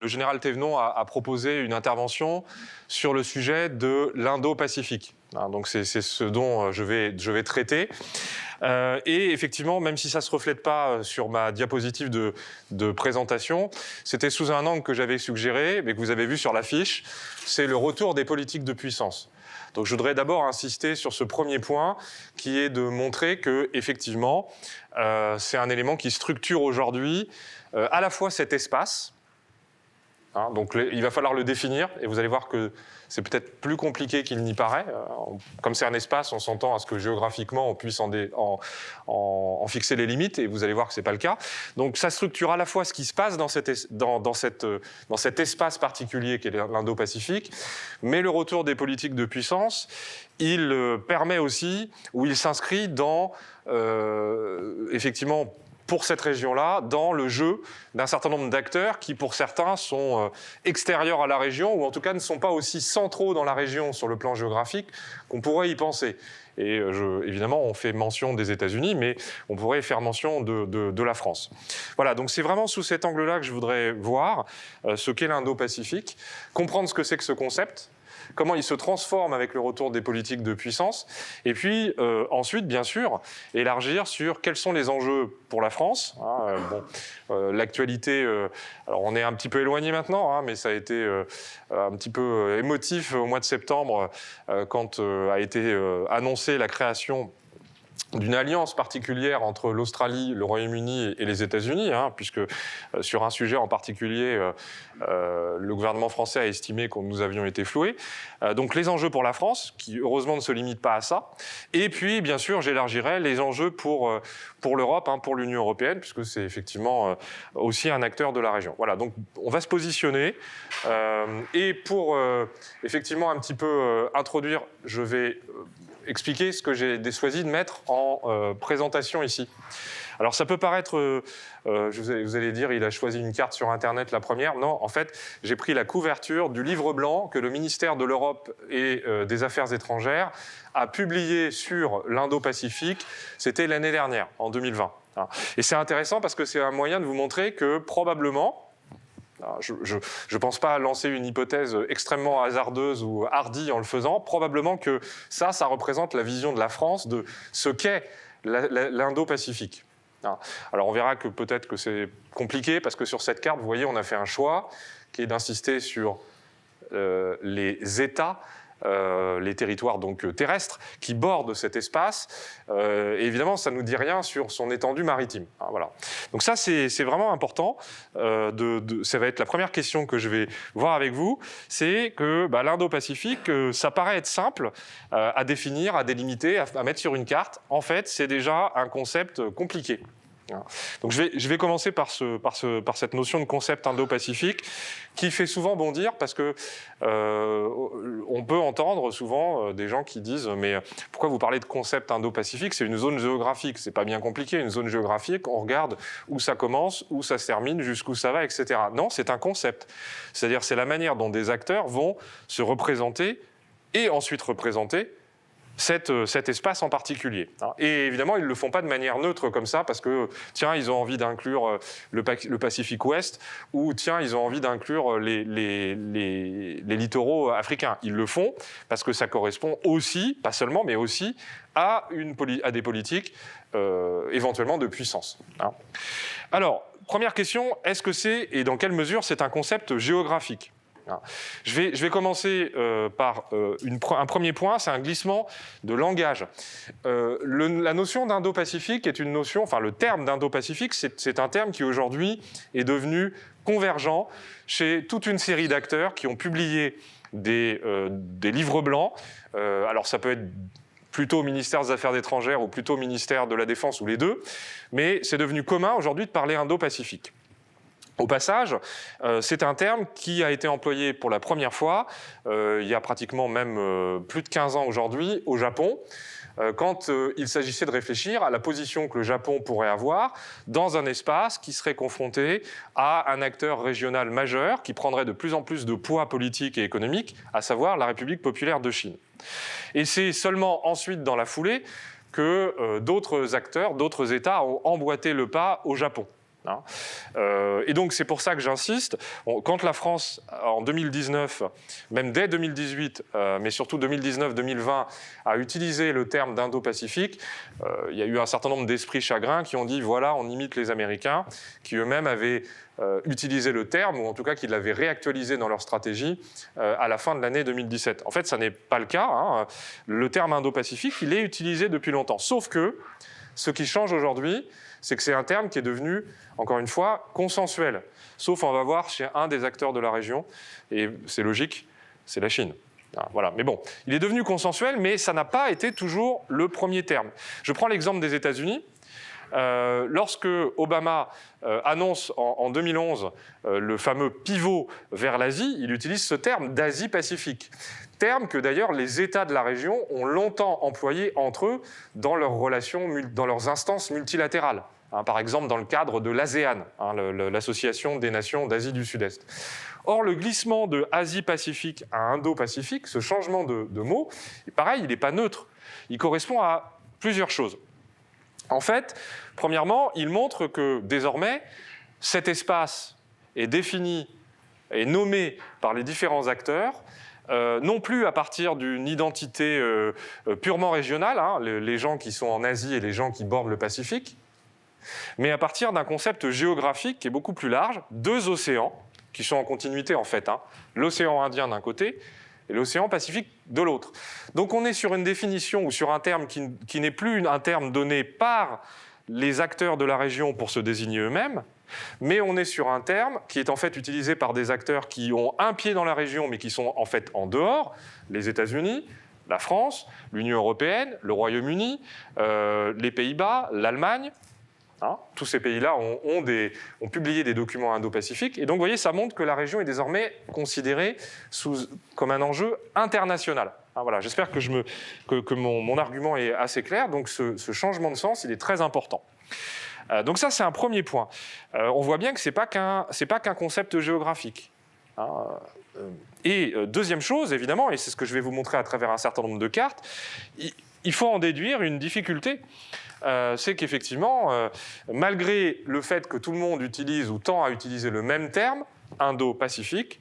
Le général Thévenon a proposé une intervention sur le sujet de l'Indo-Pacifique. Donc c'est ce dont je vais traiter. Et effectivement, même si ça ne se reflète pas sur ma diapositive de présentation, c'était sous un angle que j'avais suggéré, mais que vous avez vu sur l'affiche, c'est le retour des politiques de puissance. Donc je voudrais d'abord insister sur ce premier point, qui est de montrer que, effectivement, c'est un élément qui structure aujourd'hui à la fois cet espace. Donc il va falloir le définir, et vous allez voir que c'est peut-être plus compliqué qu'il n'y paraît. Comme c'est un espace, on s'entend à ce que géographiquement on puisse en fixer les limites, et vous allez voir que ce n'est pas le cas. Donc ça structure à la fois ce qui se passe dans cet espace particulier qui est l'Indo-Pacifique, mais le retour des politiques de puissance, il permet aussi, ou il s'inscrit dans, effectivement, pour cette région-là, dans le jeu d'un certain nombre d'acteurs qui, pour certains, sont extérieurs à la région, ou en tout cas ne sont pas aussi centraux dans la région sur le plan géographique qu'on pourrait y penser. Et évidemment, on fait mention des États-Unis, mais on pourrait faire mention de la France. Voilà, donc c'est vraiment sous cet angle-là que je voudrais voir ce qu'est l'Indo-Pacifique, comprendre ce que c'est que ce concept, comment il se transforme avec le retour des politiques de puissance, et puis ensuite, bien sûr, élargir sur quels sont les enjeux pour la France. L'actualité, alors on est un petit peu éloigné maintenant, mais ça a été un petit peu émotif au mois de septembre quand a été annoncée la création d'une alliance particulière entre l'Australie, le Royaume-Uni et les États-Unis, puisque sur un sujet en particulier, le gouvernement français a estimé que nous avions été floués. Donc les enjeux pour la France, qui heureusement ne se limitent pas à ça. Et puis, bien sûr, j'élargirai les enjeux pour l'Europe, pour l'Union européenne, puisque c'est effectivement aussi un acteur de la région. Voilà, donc on va se positionner. Et pour effectivement un petit peu introduire, je vais expliquer ce que j'ai choisi de mettre en présentation ici. Alors ça peut paraître, vous allez dire, il a choisi une carte sur Internet, la première. Non, en fait, j'ai pris la couverture du livre blanc que le ministère de l'Europe et des Affaires étrangères a publié sur l'Indo-Pacifique. C'était l'année dernière, en 2020. Et c'est intéressant parce que c'est un moyen de vous montrer que probablement, je ne pense pas lancer une hypothèse extrêmement hasardeuse ou hardie en le faisant. Probablement que ça représente la vision de la France de ce qu'est l'Indo-Pacifique. Alors on verra que peut-être que c'est compliqué parce que sur cette carte, vous voyez, on a fait un choix qui est d'insister sur les États, les territoires donc terrestres qui bordent cet espace. Et évidemment, ça ne nous dit rien sur son étendue maritime. Voilà. Donc ça, c'est vraiment important. Ça va être la première question que je vais voir avec vous. C'est que l'Indo-Pacifique, ça paraît être simple à définir, à délimiter, à mettre sur une carte. En fait, c'est déjà un concept compliqué. Donc je vais commencer par cette notion de concept indo-pacifique qui fait souvent bondir parce que on peut entendre souvent des gens qui disent « mais pourquoi vous parlez de concept indo-pacifique? C'est une zone géographique, c'est pas bien compliqué, une zone géographique, on regarde où ça commence, où ça se termine, jusqu'où ça va, etc. » Non, c'est un concept. C'est-à-dire c'est la manière dont des acteurs vont se représenter et ensuite représenter cet espace en particulier. Et évidemment, ils ne le font pas de manière neutre comme ça, parce que, tiens, ils ont envie d'inclure le Pacifique Ouest, ou tiens, ils ont envie d'inclure les littoraux africains. Ils le font parce que ça correspond aussi, pas seulement, mais aussi à des politiques éventuellement de puissance. Alors, première question, est-ce que c'est, et dans quelle mesure c'est un concept géographique ? Je vais commencer par un premier point, c'est un glissement de langage. La notion d'Indo-Pacifique est une notion, enfin le terme d'Indo-Pacifique, c'est un terme qui aujourd'hui est devenu convergent chez toute une série d'acteurs qui ont publié des livres blancs. Alors ça peut être plutôt au ministère des Affaires étrangères ou plutôt au ministère de la Défense ou les deux, mais c'est devenu commun aujourd'hui de parler Indo-Pacifique. Au passage, c'est un terme qui a été employé pour la première fois, il y a pratiquement même plus de 15 ans aujourd'hui, au Japon, quand il s'agissait de réfléchir à la position que le Japon pourrait avoir dans un espace qui serait confronté à un acteur régional majeur qui prendrait de plus en plus de poids politique et économique, à savoir la République populaire de Chine. Et c'est seulement ensuite, dans la foulée, que d'autres acteurs, d'autres États ont emboîté le pas au Japon. hein. Et donc c'est pour ça que j'insiste, quand la France, en 2019, même dès 2018, mais surtout 2019-2020, a utilisé le terme d'Indo-Pacifique, il y a eu un certain nombre d'esprits chagrins qui ont dit voilà, on imite les Américains, qui eux-mêmes avaient utilisé le terme, ou en tout cas qui l'avaient réactualisé dans leur stratégie à la fin de l'année 2017. En fait, ça n'est pas le cas, hein. Le terme Indo-Pacifique, il est utilisé depuis longtemps, sauf que ce qui change aujourd'hui, c'est que c'est un terme qui est devenu, encore une fois, consensuel. Sauf, on va voir, chez un des acteurs de la région, et c'est logique, c'est la Chine. Voilà. Mais bon, il est devenu consensuel, mais ça n'a pas été toujours le premier terme. Je prends l'exemple des États-Unis. Lorsque Obama annonce en 2011 le fameux pivot vers l'Asie, il utilise ce terme d'Asie-Pacifique. Terme que d'ailleurs les États de la région ont longtemps employé entre eux dans leurs relations, dans leurs instances multilatérales. Par exemple dans le cadre de l'ASEAN, l'Association des nations d'Asie du Sud-Est. Or, le glissement de Asie-Pacifique à Indo-Pacifique, ce changement de mot, pareil, il n'est pas neutre. Il correspond à plusieurs choses. En fait, premièrement, il montre que désormais, cet espace est défini et nommé par les différents acteurs, non plus à partir d'une identité purement régionale, hein, les gens qui sont en Asie et les gens qui bordent le Pacifique, mais à partir d'un concept géographique qui est beaucoup plus large, deux océans qui sont en continuité en fait, hein, l'océan Indien d'un côté et l'océan Pacifique de l'autre. Donc on est sur une définition ou sur un terme qui n'est plus un terme donné par les acteurs de la région pour se désigner eux-mêmes, mais on est sur un terme qui est en fait utilisé par des acteurs qui ont un pied dans la région mais qui sont en fait en dehors, les États-Unis, la France, l'Union européenne, le Royaume-Uni, les Pays-Bas, l'Allemagne. Hein, tous ces pays-là ont publié des documents indo-pacifiques. Et donc, vous voyez, ça montre que la région est désormais considérée comme un enjeu international. Hein, voilà, j'espère que mon argument est assez clair. Donc, ce changement de sens, il est très important. Donc ça, c'est un premier point. On voit bien que ce n'est pas qu'un concept géographique. Hein, et deuxième chose, évidemment, et c'est ce que je vais vous montrer à travers un certain nombre de cartes, il faut en déduire une difficulté. C'est qu'effectivement, malgré le fait que tout le monde utilise ou tend à utiliser le même terme, Indo-Pacifique,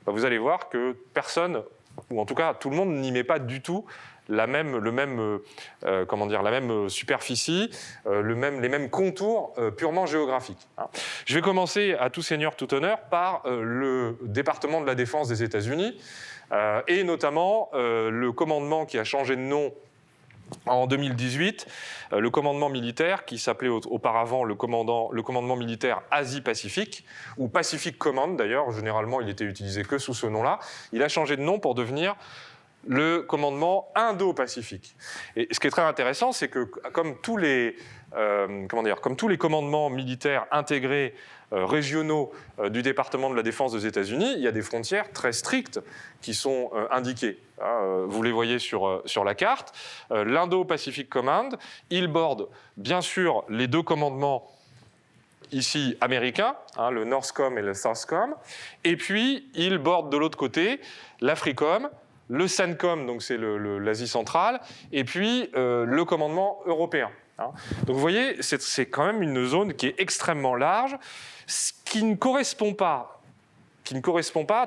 vous allez voir que personne, ou en tout cas tout le monde n'y met pas du tout la même superficie, les mêmes contours purement géographiques. Hein. Je vais commencer à tout seigneur, tout honneur par le département de la Défense des États-Unis, et notamment le commandement qui a changé de nom en 2018, le commandement militaire qui s'appelait auparavant le commandement militaire Asie-Pacifique, ou Pacific Command d'ailleurs, généralement il était utilisé que sous ce nom-là, il a changé de nom pour devenir le commandement Indo-Pacifique. Et ce qui est très intéressant, c'est que comme tous les commandements militaires intégrés régionaux du département de la Défense des États-Unis, il y a des frontières très strictes qui sont indiquées. Vous les voyez sur la carte. L'Indo-Pacific Command, il borde bien sûr les deux commandements ici américains, hein, le Northcom et le Southcom, et puis il borde de l'autre côté l'Africom, le CENTCOM, donc c'est l'Asie centrale, et puis le commandement européen. Hein. Donc vous voyez, c'est quand même une zone qui est extrêmement large, ce qui ne correspond pas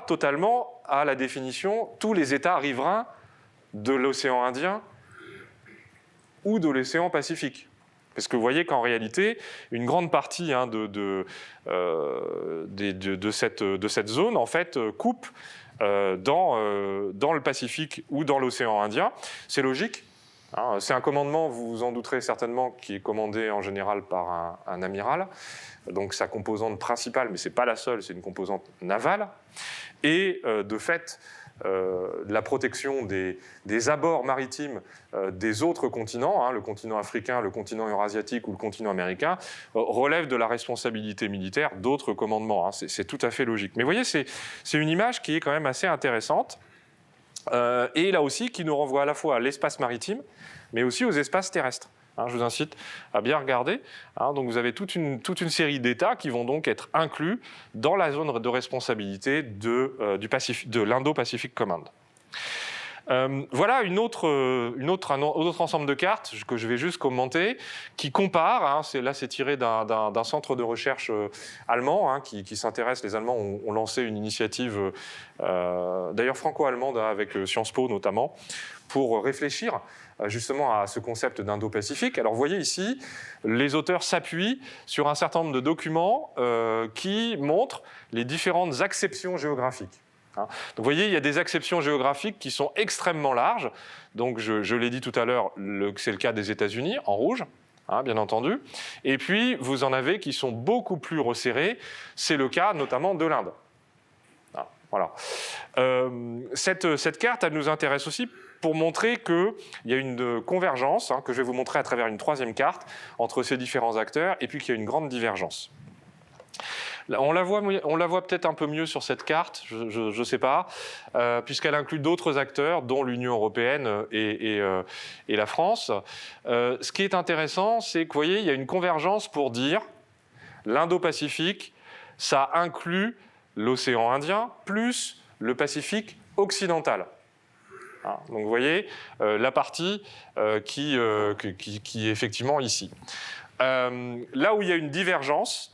totalement à la définition tous les États riverains de l'océan Indien ou de l'océan Pacifique. Parce que vous voyez qu'en réalité, une grande partie hein, de cette zone en fait, coupe dans le Pacifique ou dans l'océan Indien. C'est logique. Hein, c'est un commandement, vous vous en douterez certainement, qui est commandé en général par un amiral. Donc sa composante principale, mais ce n'est pas la seule, c'est une composante navale. Et de fait, la protection des abords maritimes des autres continents, hein, le continent africain, le continent eurasiatique ou le continent américain, relève de la responsabilité militaire d'autres commandements. Hein, c'est tout à fait logique. Mais vous voyez, c'est une image qui est quand même assez intéressante. Et là aussi, qui nous renvoie à la fois à l'espace maritime, mais aussi aux espaces terrestres. Hein, je vous incite à bien regarder. Hein, donc vous avez toute une série d'États qui vont donc être inclus dans la zone de responsabilité de l'Indo-Pacific Command. Voilà un autre ensemble de cartes que je vais juste commenter, qui compare, hein, là c'est tiré d'un centre de recherche allemand, hein, qui s'intéresse, les Allemands ont lancé une initiative, d'ailleurs franco-allemande, hein, avec Sciences Po notamment, pour réfléchir justement à ce concept d'Indo-Pacifique. Alors vous voyez ici, les auteurs s'appuient sur un certain nombre de documents qui montrent les différentes acceptions géographiques. Donc vous voyez, il y a des acceptions géographiques qui sont extrêmement larges. Donc je l'ai dit tout à l'heure, c'est le cas des États-Unis, en rouge, hein, bien entendu. Et puis vous en avez qui sont beaucoup plus resserrées. C'est le cas notamment de l'Inde. Voilà. Cette carte, elle nous intéresse aussi pour montrer qu'il y a une convergence, hein, que je vais vous montrer à travers une troisième carte, entre ces différents acteurs, et puis qu'il y a une grande divergence. On la voit peut-être un peu mieux sur cette carte, je ne sais pas, puisqu'elle inclut d'autres acteurs, dont l'Union européenne et la France. Ce qui est intéressant, c'est que vous voyez, il y a une convergence pour dire l'Indo-Pacifique, ça inclut l'océan Indien plus le Pacifique occidental. Donc vous voyez la partie qui est effectivement ici. Là où il y a une divergence,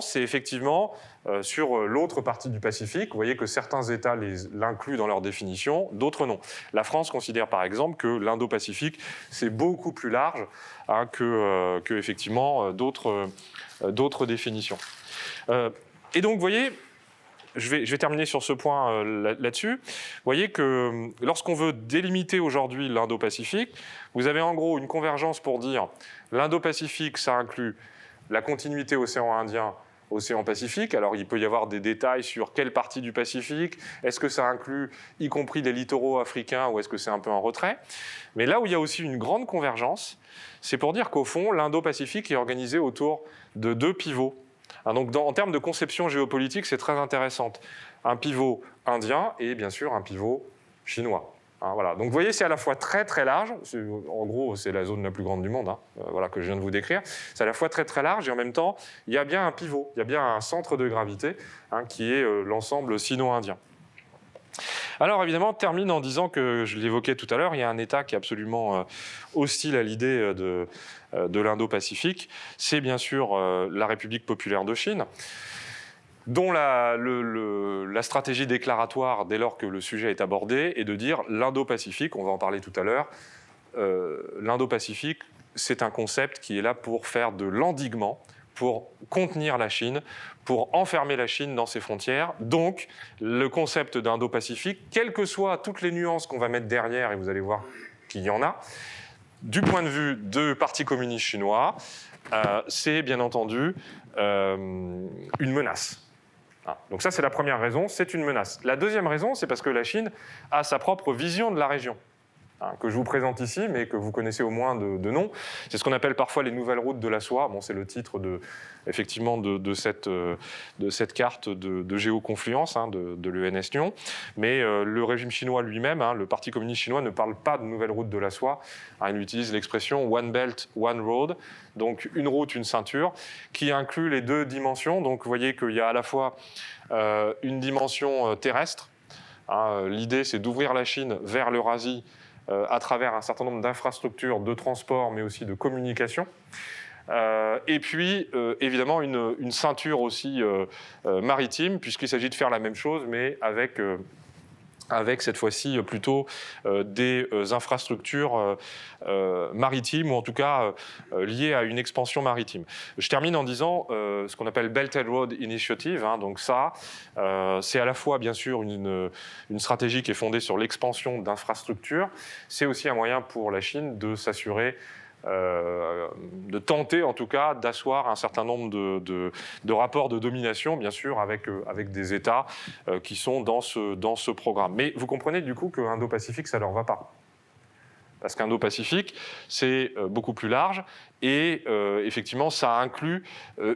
c'est effectivement sur l'autre partie du Pacifique. Vous voyez que certains États l'incluent dans leur définition, d'autres non. La France considère par exemple que l'Indo-Pacifique, c'est beaucoup plus large, hein, que effectivement d'autres définitions. Et donc, vous voyez, je vais terminer sur ce point là-dessus. Vous voyez que lorsqu'on veut délimiter aujourd'hui l'Indo-Pacifique, vous avez en gros une convergence pour dire l'Indo-Pacifique, ça inclut la continuité océan Indien, océan Pacifique. Alors, il peut y avoir des détails sur quelle partie du Pacifique, est-ce que ça inclut y compris les littoraux africains ou est-ce que c'est un peu en retrait. Mais là où il y a aussi une grande convergence, c'est pour dire qu'au fond, l'Indo-Pacifique est organisé autour de deux pivots. Donc, en termes de conception géopolitique, c'est très intéressant. Un pivot indien et bien sûr un pivot chinois. Voilà. Donc vous voyez, c'est à la fois très très large, en gros c'est la zone la plus grande du monde, voilà, que je viens de vous décrire, c'est à la fois très très large et en même temps il y a bien un pivot, il y a bien un centre de gravité, qui est l'ensemble sino-indien. Alors évidemment, termine en disant que, je l'évoquais tout à l'heure, il y a un État qui est absolument hostile à l'idée de l'Indo-Pacifique, c'est bien sûr la République populaire de Chine, dont la stratégie déclaratoire, dès lors que le sujet est abordé, est de dire l'Indo-Pacifique, on va en parler tout à l'heure, l'Indo-Pacifique, c'est un concept qui est là pour faire de l'endiguement, pour contenir la Chine, pour enfermer la Chine dans ses frontières. Donc, le concept d'Indo-Pacifique, quelles que soient toutes les nuances qu'on va mettre derrière, et vous allez voir qu'il y en a, du point de vue du Parti communiste chinois, c'est bien entendu une menace. Donc ça, c'est la première raison, c'est une menace. La deuxième raison, c'est parce que la Chine a sa propre vision de la région, que je vous présente ici, mais que vous connaissez au moins de nom. C'est ce qu'on appelle parfois les nouvelles routes de la soie. Bon, c'est le titre effectivement de cette carte de géoconfluence de l'ENS Lyon. Mais le régime chinois lui-même, le Parti communiste chinois, ne parle pas de nouvelles routes de la soie. Il utilise l'expression « One Belt, One Road », donc une route, une ceinture, qui inclut les deux dimensions. Donc vous voyez qu'il y a à la fois une dimension terrestre. L'idée, c'est d'ouvrir la Chine vers l'Eurasie à travers un certain nombre d'infrastructures de transport, mais aussi de communication. Et puis, évidemment, une ceinture aussi maritime, puisqu'il s'agit de faire la même chose, mais avec cette fois-ci plutôt des infrastructures maritimes, ou en tout cas liées à une expansion maritime. Je termine en disant ce qu'on appelle Belt and Road Initiative. Donc ça, c'est à la fois bien sûr une stratégie qui est fondée sur l'expansion d'infrastructures, c'est aussi un moyen pour la Chine de s'assurer de tenter en tout cas d'asseoir un certain nombre de rapports de domination, bien sûr, avec des États qui sont dans ce programme. Mais vous comprenez du coup que l'Indo-Pacifique, ça ne leur va pas. Parce qu'Indo-Pacifique, c'est beaucoup plus large et effectivement, ça inclut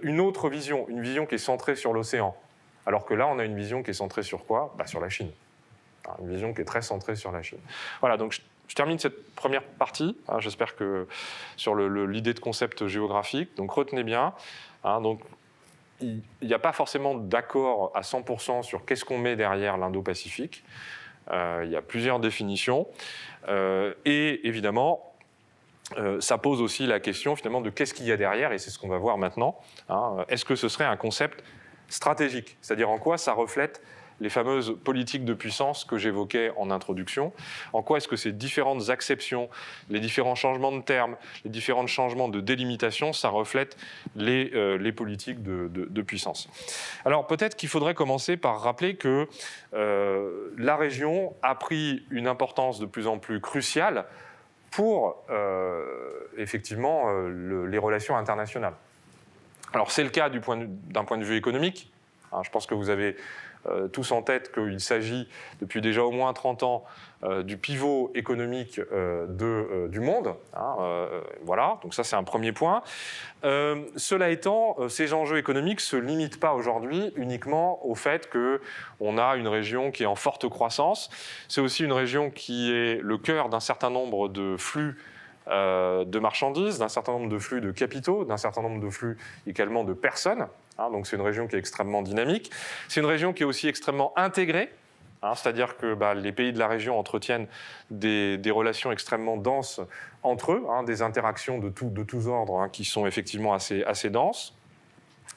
une autre vision, une vision qui est centrée sur l'océan. Alors que là, on a une vision qui est centrée sur quoi ? Sur la Chine. Une vision qui est très centrée sur la Chine. Voilà, donc je termine cette première partie, j'espère que sur l'idée de concept géographique. Donc retenez bien, donc il n'y a pas forcément d'accord à 100% sur qu'est-ce qu'on met derrière l'Indo-Pacifique. Il y a plusieurs définitions. Et évidemment, ça pose aussi la question finalement de qu'est-ce qu'il y a derrière, et c'est ce qu'on va voir maintenant. Est-ce que ce serait un concept stratégique? C'est-à-dire en quoi ça reflète les fameuses politiques de puissance que j'évoquais en introduction. En quoi est-ce que ces différentes acceptions, les différents changements de termes, les différents changements de délimitation, ça reflète les politiques de puissance. Alors peut-être qu'il faudrait commencer par rappeler que la région a pris une importance de plus en plus cruciale pour effectivement les relations internationales. Alors c'est le cas d'un point de vue économique. Je pense que vous avez tous en tête qu'il s'agit depuis déjà au moins 30 ans du pivot économique du monde. Voilà, donc ça c'est un premier point. Cela étant, ces enjeux économiques ne se limitent pas aujourd'hui uniquement au fait qu'on a une région qui est en forte croissance. C'est aussi une région qui est le cœur d'un certain nombre de flux de marchandises, d'un certain nombre de flux de capitaux, d'un certain nombre de flux également de personnes. Donc c'est une région qui est extrêmement dynamique. C'est une région qui est aussi extrêmement intégrée, c'est-à-dire que les pays de la région entretiennent des relations extrêmement denses entre eux, des interactions de tous ordres qui sont effectivement assez denses.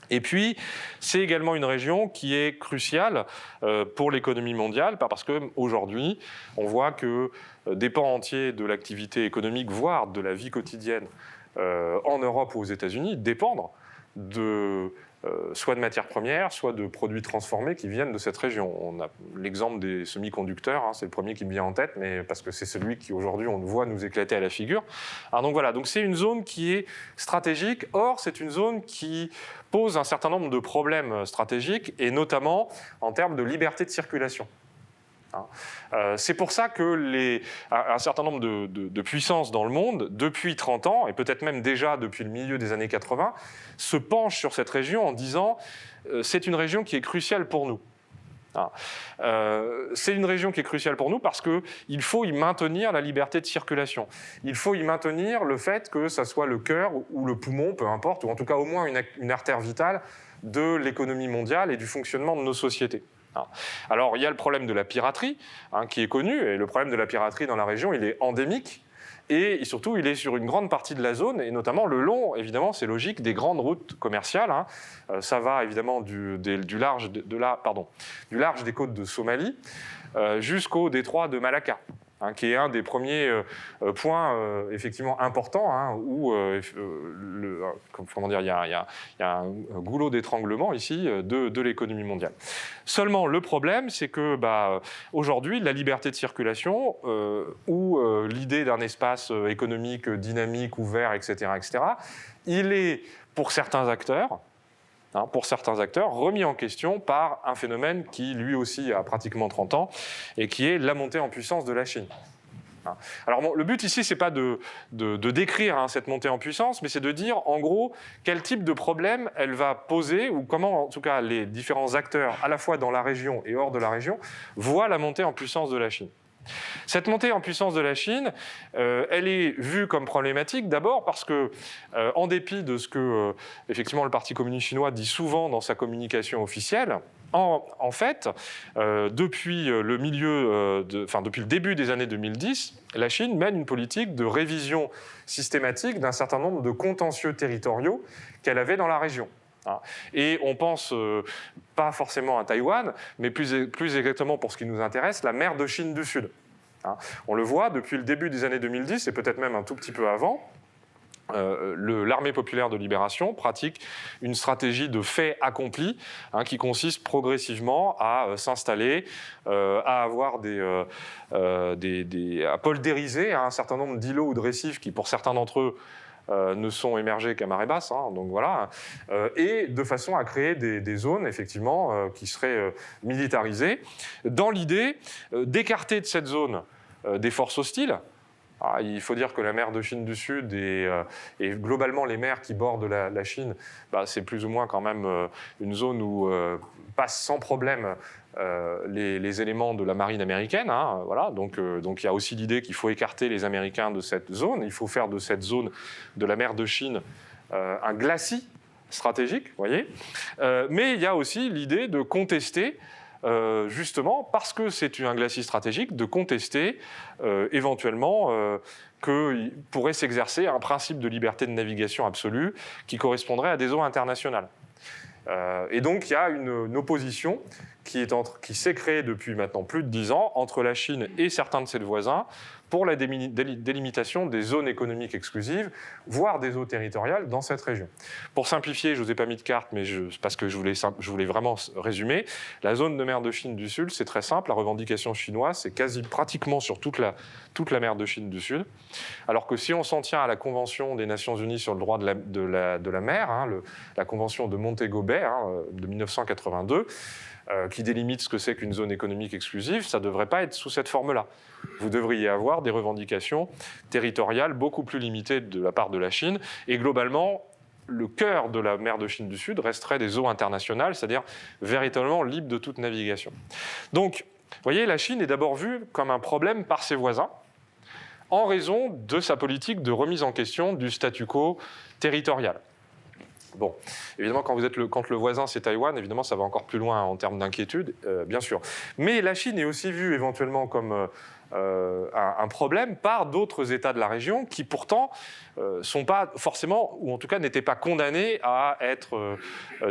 Et puis, c'est également une région qui est cruciale pour l'économie mondiale, parce qu'aujourd'hui, on voit que des pans entiers de l'activité économique, voire de la vie quotidienne en Europe ou aux États-Unis, dépendent soit de matières premières, soit de produits transformés qui viennent de cette région. On a l'exemple des semi-conducteurs, c'est le premier qui me vient en tête, mais parce que c'est celui qui aujourd'hui on voit nous éclater à la figure. Donc voilà, donc c'est une zone qui est stratégique. Or, c'est une zone qui pose un certain nombre de problèmes stratégiques, et notamment en termes de liberté de circulation. C'est pour ça que un certain nombre de puissances dans le monde, depuis 30 ans, et peut-être même déjà depuis le milieu des années 80, se penchent sur cette région en disant c'est une région qui est cruciale pour nous. C'est une région qui est cruciale pour nous parce qu'il faut y maintenir la liberté de circulation. Il faut y maintenir le fait que ça soit le cœur ou le poumon, peu importe, ou en tout cas au moins une artère vitale de l'économie mondiale et du fonctionnement de nos sociétés. Alors, il y a le problème de la piraterie, qui est connu, et le problème de la piraterie dans la région, il est endémique, et surtout, il est sur une grande partie de la zone, et notamment le long, évidemment, c'est logique, des grandes routes commerciales. Ça va évidemment du large des côtes de Somalie jusqu'au détroit de Malacca, qui est un des premiers points effectivement importants, où il y a un goulot d'étranglement ici de l'économie mondiale. Seulement, le problème, c'est que aujourd'hui, la liberté de circulation ou l'idée d'un espace économique dynamique, ouvert, etc., il est, pour certains acteurs, remis en question par un phénomène qui, lui aussi, a pratiquement 30 ans, et qui est la montée en puissance de la Chine. Alors bon, le but ici, ce n'est pas de décrire cette montée en puissance, mais c'est de dire, en gros, quel type de problème elle va poser, ou comment, en tout cas, les différents acteurs, à la fois dans la région et hors de la région, voient la montée en puissance de la Chine. Cette montée en puissance de la Chine, elle est vue comme problématique d'abord parce que, en dépit de ce que effectivement le Parti communiste chinois dit souvent dans sa communication officielle, en fait, depuis depuis le début des années 2010, la Chine mène une politique de révision systématique d'un certain nombre de contentieux territoriaux qu'elle avait dans la région. Et on pense pas forcément à Taïwan, mais plus exactement pour ce qui nous intéresse, la mer de Chine du Sud. On le voit depuis le début des années 2010, et peut-être même un tout petit peu avant, l'armée populaire de libération pratique une stratégie de fait accompli qui consiste progressivement à s'installer, à avoir à poldériser un certain nombre d'îlots ou de récifs qui, pour certains d'entre eux, ne sont émergés qu'à marée basse, donc voilà, et de façon à créer des zones effectivement qui seraient militarisées, dans l'idée d'écarter de cette zone des forces hostiles. Il faut dire que la mer de Chine du Sud et globalement les mers qui bordent la Chine, c'est plus ou moins quand même une zone où passent sans problème les éléments de la marine américaine. Voilà. Donc il y a aussi l'idée qu'il faut écarter les Américains de cette zone. Il faut faire de cette zone de la mer de Chine un glacis stratégique, voyez. Mais il y a aussi l'idée de contester justement parce que c'est un glacis stratégique, de contester éventuellement qu'il pourrait s'exercer un principe de liberté de navigation absolue qui correspondrait à des eaux internationales. Et donc il y a une opposition qui s'est créée depuis maintenant plus de 10 ans entre la Chine et certains de ses voisins pour la délimitation des zones économiques exclusives, voire des eaux territoriales dans cette région. Pour simplifier, je ne vous ai pas mis de carte, mais parce que je voulais vraiment résumer, la zone de mer de Chine du Sud, c'est très simple, la revendication chinoise, c'est pratiquement sur toute la mer de Chine du Sud, alors que si on s'en tient à la Convention des Nations Unies sur le droit de la mer, hein, la Convention de Montego Bay de 1982, qui délimite ce que c'est qu'une zone économique exclusive, ça ne devrait pas être sous cette forme-là. Vous devriez avoir des revendications territoriales beaucoup plus limitées de la part de la Chine, et globalement, le cœur de la mer de Chine du Sud resterait des eaux internationales, c'est-à-dire véritablement libres de toute navigation. Donc, vous voyez, la Chine est d'abord vue comme un problème par ses voisins, en raison de sa politique de remise en question du statu quo territorial. Bon, évidemment, quand le voisin c'est Taïwan, évidemment, ça va encore plus loin en termes d'inquiétude, bien sûr. Mais la Chine est aussi vue éventuellement comme un problème par d'autres États de la région qui pourtant sont pas forcément, ou en tout cas n'étaient pas condamnés à être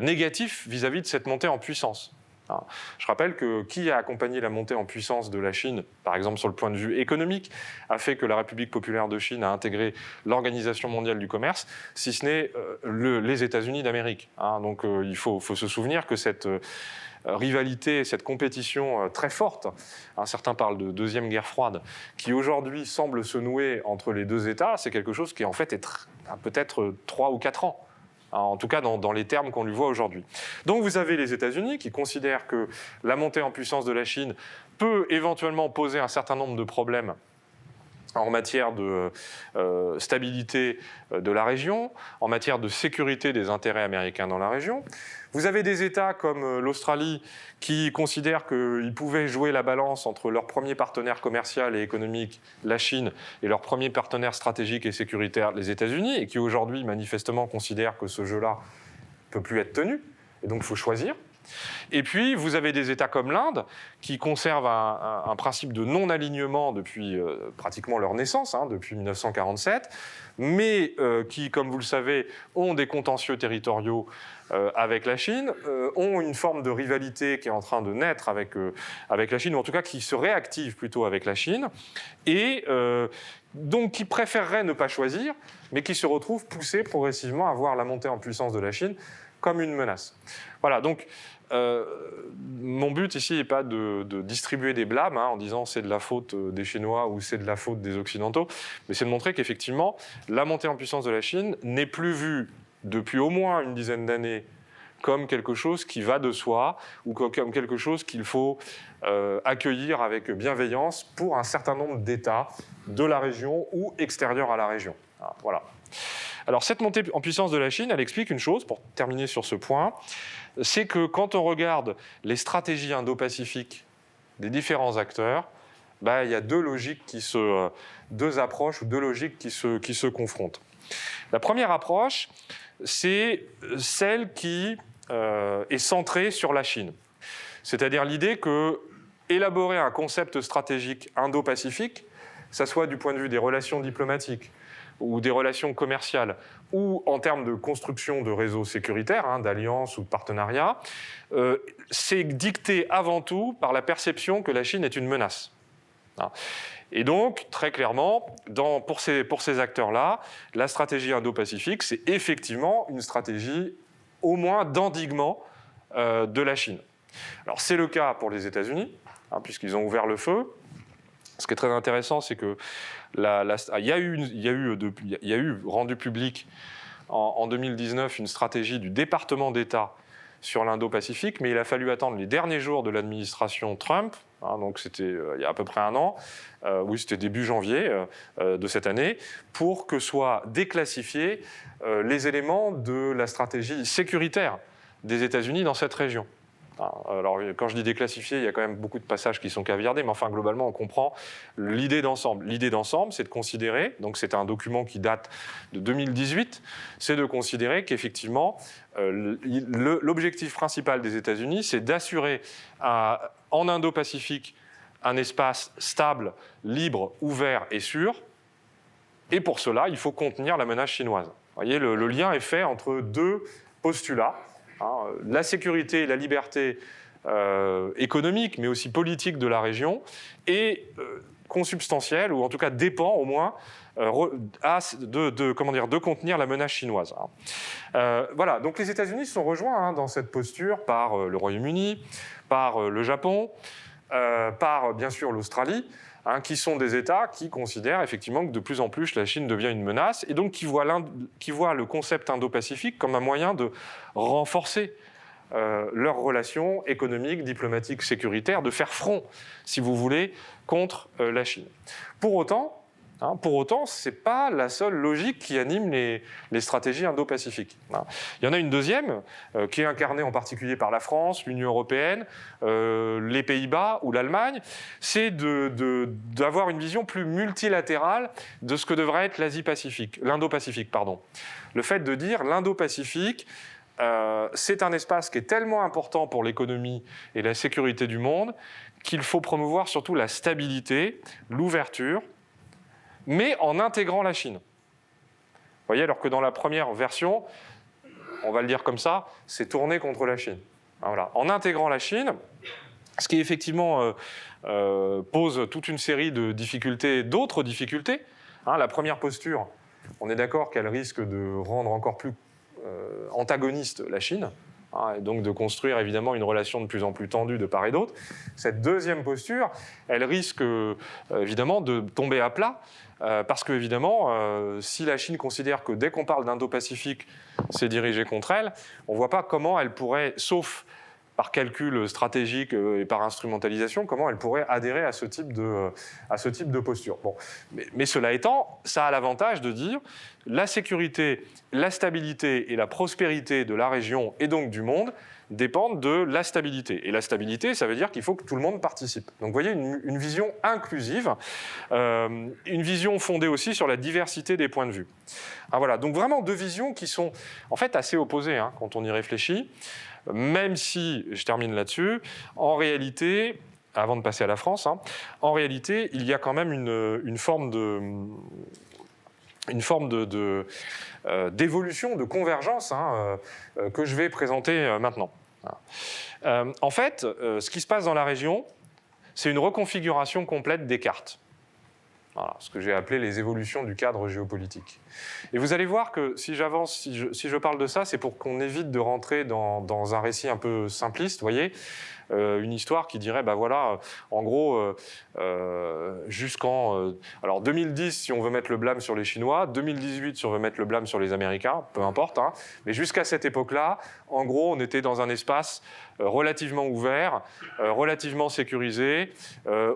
négatifs vis-à-vis de cette montée en puissance. Je rappelle que qui a accompagné la montée en puissance de la Chine, par exemple sur le point de vue économique, a fait que la République populaire de Chine a intégré l'Organisation mondiale du commerce, si ce n'est les États-Unis d'Amérique. Donc il faut se souvenir que cette rivalité, cette compétition très forte, certains parlent de deuxième guerre froide, qui aujourd'hui semble se nouer entre les deux États, c'est quelque chose qui en fait est peut-être 3 ou 4 ans. En tout cas dans les termes qu'on lui voit aujourd'hui. Donc vous avez les États-Unis qui considèrent que la montée en puissance de la Chine peut éventuellement poser un certain nombre de problèmes en matière de stabilité de la région, en matière de sécurité des intérêts américains dans la région. Vous avez des États comme l'Australie qui considèrent qu'ils pouvaient jouer la balance entre leur premier partenaire commercial et économique, la Chine, et leur premier partenaire stratégique et sécuritaire, les États-Unis, et qui aujourd'hui manifestement considèrent que ce jeu-là ne peut plus être tenu, et donc il faut choisir. Et puis, vous avez des États comme l'Inde qui conservent un principe de non-alignement depuis pratiquement leur naissance, depuis 1947, mais qui, comme vous le savez, ont des contentieux territoriaux avec la Chine, ont une forme de rivalité qui est en train de naître avec la Chine, ou en tout cas qui se réactive plutôt avec la Chine, et donc qui préféreraient ne pas choisir, mais qui se retrouvent poussés progressivement à voir la montée en puissance de la Chine comme une menace. Voilà, donc mon but ici n'est pas de distribuer des blâmes en disant c'est de la faute des Chinois ou c'est de la faute des Occidentaux, mais c'est de montrer qu'effectivement, la montée en puissance de la Chine n'est plus vue depuis au moins une dizaine d'années comme quelque chose qui va de soi ou comme quelque chose qu'il faut accueillir avec bienveillance pour un certain nombre d'États de la région ou extérieurs à la région. Voilà. Alors cette montée en puissance de la Chine, elle explique une chose, pour terminer sur ce point, c'est que quand on regarde les stratégies indo-pacifiques des différents acteurs, il y a deux approches ou deux logiques qui se confrontent. La première approche, c'est celle qui est centrée sur la Chine. C'est-à-dire l'idée que élaborer un concept stratégique indo-pacifique, ça soit du point de vue des relations diplomatiques, ou des relations commerciales, ou en termes de construction de réseaux sécuritaires, d'alliances ou de partenariats, c'est dicté avant tout par la perception que la Chine est une menace. Et donc, très clairement, pour ces acteurs-là, la stratégie indo-pacifique, c'est effectivement une stratégie au moins d'endiguement de la Chine. Alors, c'est le cas pour les États-Unis, puisqu'ils ont ouvert le feu. Ce qui est très intéressant, c'est que il y a eu rendu public en 2019 une stratégie du département d'État sur l'Indo-Pacifique, mais il a fallu attendre les derniers jours de l'administration Trump, donc c'était il y a à peu près un an, oui c'était début janvier de cette année, pour que soient déclassifiés les éléments de la stratégie sécuritaire des États-Unis dans cette région. Alors, quand je dis déclassifié, il y a quand même beaucoup de passages qui sont caviardés, mais enfin, globalement, on comprend l'idée d'ensemble. L'idée d'ensemble, c'est de considérer, donc c'est un document qui date de 2018, c'est de considérer qu'effectivement, l'objectif principal des États-Unis, c'est d'assurer en Indo-Pacifique un espace stable, libre, ouvert et sûr. Et pour cela, il faut contenir la menace chinoise. Vous voyez, le lien est fait entre deux postulats. La sécurité et la liberté économique, mais aussi politique de la région, est consubstantielle, ou en tout cas dépend au moins de contenir la menace chinoise. Voilà, donc les États-Unis sont rejoints dans cette posture par le Royaume-Uni, par le Japon, par bien sûr l'Australie, qui sont des États qui considèrent effectivement que de plus en plus la Chine devient une menace et donc qui voient le concept indo-pacifique comme un moyen de renforcer leurs relations économiques, diplomatiques, sécuritaires, de faire front, si vous voulez, contre la Chine. Pour autant, ce n'est pas la seule logique qui anime les stratégies indo-pacifiques. Il y en a une deuxième, qui est incarnée en particulier par la France, l'Union européenne, les Pays-Bas ou l'Allemagne, c'est d'avoir une vision plus multilatérale de ce que devrait être l'Indo-Pacifique. Le fait de dire l'Indo-Pacifique, c'est un espace qui est tellement important pour l'économie et la sécurité du monde qu'il faut promouvoir surtout la stabilité, l'ouverture, mais en intégrant la Chine. Vous voyez, alors que dans la première version, on va le dire comme ça, c'est tourné contre la Chine. Voilà. En intégrant la Chine, ce qui effectivement pose toute une série de difficultés, d'autres difficultés. La première posture, on est d'accord qu'elle risque de rendre encore plus antagoniste la Chine, et donc de construire évidemment une relation de plus en plus tendue de part et d'autre. Cette deuxième posture, elle risque évidemment de tomber à plat, parce que évidemment, si la Chine considère que dès qu'on parle d'Indo-Pacifique, c'est dirigé contre elle, on ne voit pas comment elle pourrait, sauf par calcul stratégique et par instrumentalisation, comment elle pourrait adhérer à ce type de posture. Bon. Mais cela étant, ça a l'avantage de dire la sécurité, la stabilité et la prospérité de la région et donc du monde dépendent de la stabilité. Et la stabilité, ça veut dire qu'il faut que tout le monde participe. Donc vous voyez, une vision inclusive, une vision fondée aussi sur la diversité des points de vue. Voilà, donc vraiment deux visions qui sont en fait assez opposées quand on y réfléchit. Même si, je termine là-dessus, en réalité, avant de passer à la France, en réalité, il y a quand même une forme d'évolution, de convergence que je vais présenter maintenant. En fait, ce qui se passe dans la région, c'est une reconfiguration complète des cartes. Voilà, ce que j'ai appelé les évolutions du cadre géopolitique. Et vous allez voir que si j'avance, si je parle de ça, c'est pour qu'on évite de rentrer dans un récit un peu simpliste, vous voyez, une histoire qui dirait, voilà, en gros, jusqu'en... alors 2010, si on veut mettre le blâme sur les Chinois, 2018, si on veut mettre le blâme sur les Américains, peu importe, mais jusqu'à cette époque-là, en gros, on était dans un espace relativement ouvert, relativement sécurisé,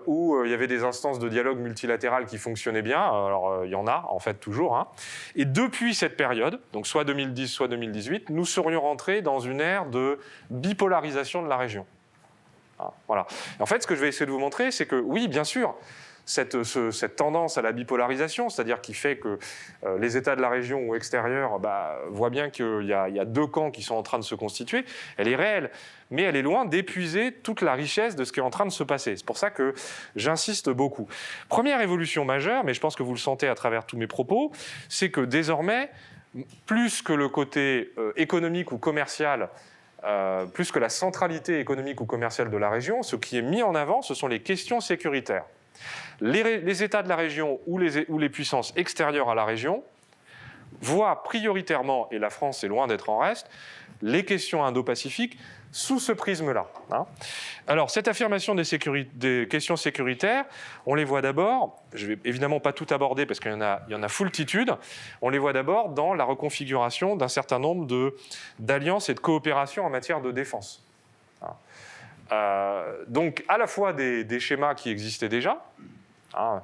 où il y avait des instances de dialogue multilatéral qui fonctionnaient bien. Alors, il y en a, en fait, toujours. Et depuis cette période, donc soit 2010, soit 2018, nous serions rentrés dans une ère de bipolarisation de la région. Voilà. Et en fait, ce que je vais essayer de vous montrer, c'est que, oui, bien sûr, cette tendance à la bipolarisation, c'est-à-dire qui fait que les États de la région ou extérieurs voient bien qu'il y a deux camps qui sont en train de se constituer, elle est réelle, mais elle est loin d'épuiser toute la richesse de ce qui est en train de se passer. C'est pour ça que j'insiste beaucoup. Première évolution majeure, mais je pense que vous le sentez à travers tous mes propos, c'est que désormais, plus que le côté économique ou commercial, plus que la centralité économique ou commerciale de la région, ce qui est mis en avant, ce sont les questions sécuritaires. Les États de la région ou les puissances extérieures à la région voient prioritairement, et la France est loin d'être en reste, les questions indo-pacifiques sous ce prisme-là. Alors, cette affirmation des questions sécuritaires, on les voit d'abord, je ne vais évidemment pas tout aborder parce qu'il y en a foultitude, on les voit d'abord dans la reconfiguration d'un certain nombre d'alliances et de coopérations en matière de défense. Donc, à la fois des schémas qui existaient déjà, Hein.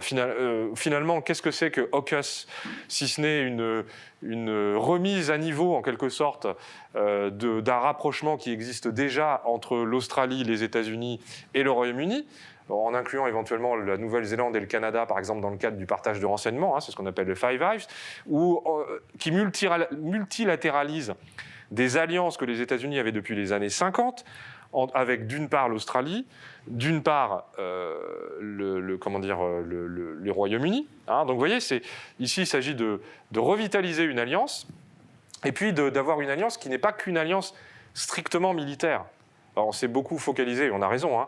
Finalement, qu'est-ce que c'est que AUKUS, si ce n'est une remise à niveau, en quelque sorte, d'un rapprochement qui existe déjà entre l'Australie, les États-Unis et le Royaume-Uni, en incluant éventuellement la Nouvelle-Zélande et le Canada, par exemple, dans le cadre du partage de renseignements, hein, c'est ce qu'on appelle le Five Eyes, qui multilatéralise des alliances que les États-Unis avaient depuis les années 50, avec d'une part l'Australie, d'une part le Royaume-Uni. Hein. Donc vous voyez, ici il s'agit de revitaliser une alliance, et puis d'avoir une alliance qui n'est pas qu'une alliance strictement militaire. Alors, on s'est beaucoup focalisé, on a raison, hein,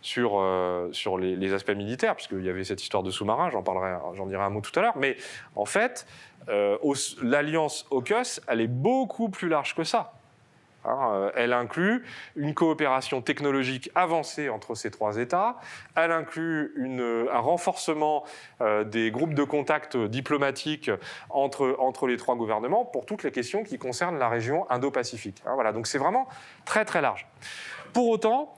sur les aspects militaires, puisqu'il y avait cette histoire de sous-marin, j'en dirai un mot tout à l'heure, mais en fait, l'alliance AUKUS, elle est beaucoup plus large que ça. Hein, elle inclut une coopération technologique avancée entre ces trois États, elle inclut un renforcement des groupes de contact diplomatiques entre les trois gouvernements pour toutes les questions qui concernent la région Indo-Pacifique. Hein, voilà, donc c'est vraiment très très large. Pour autant,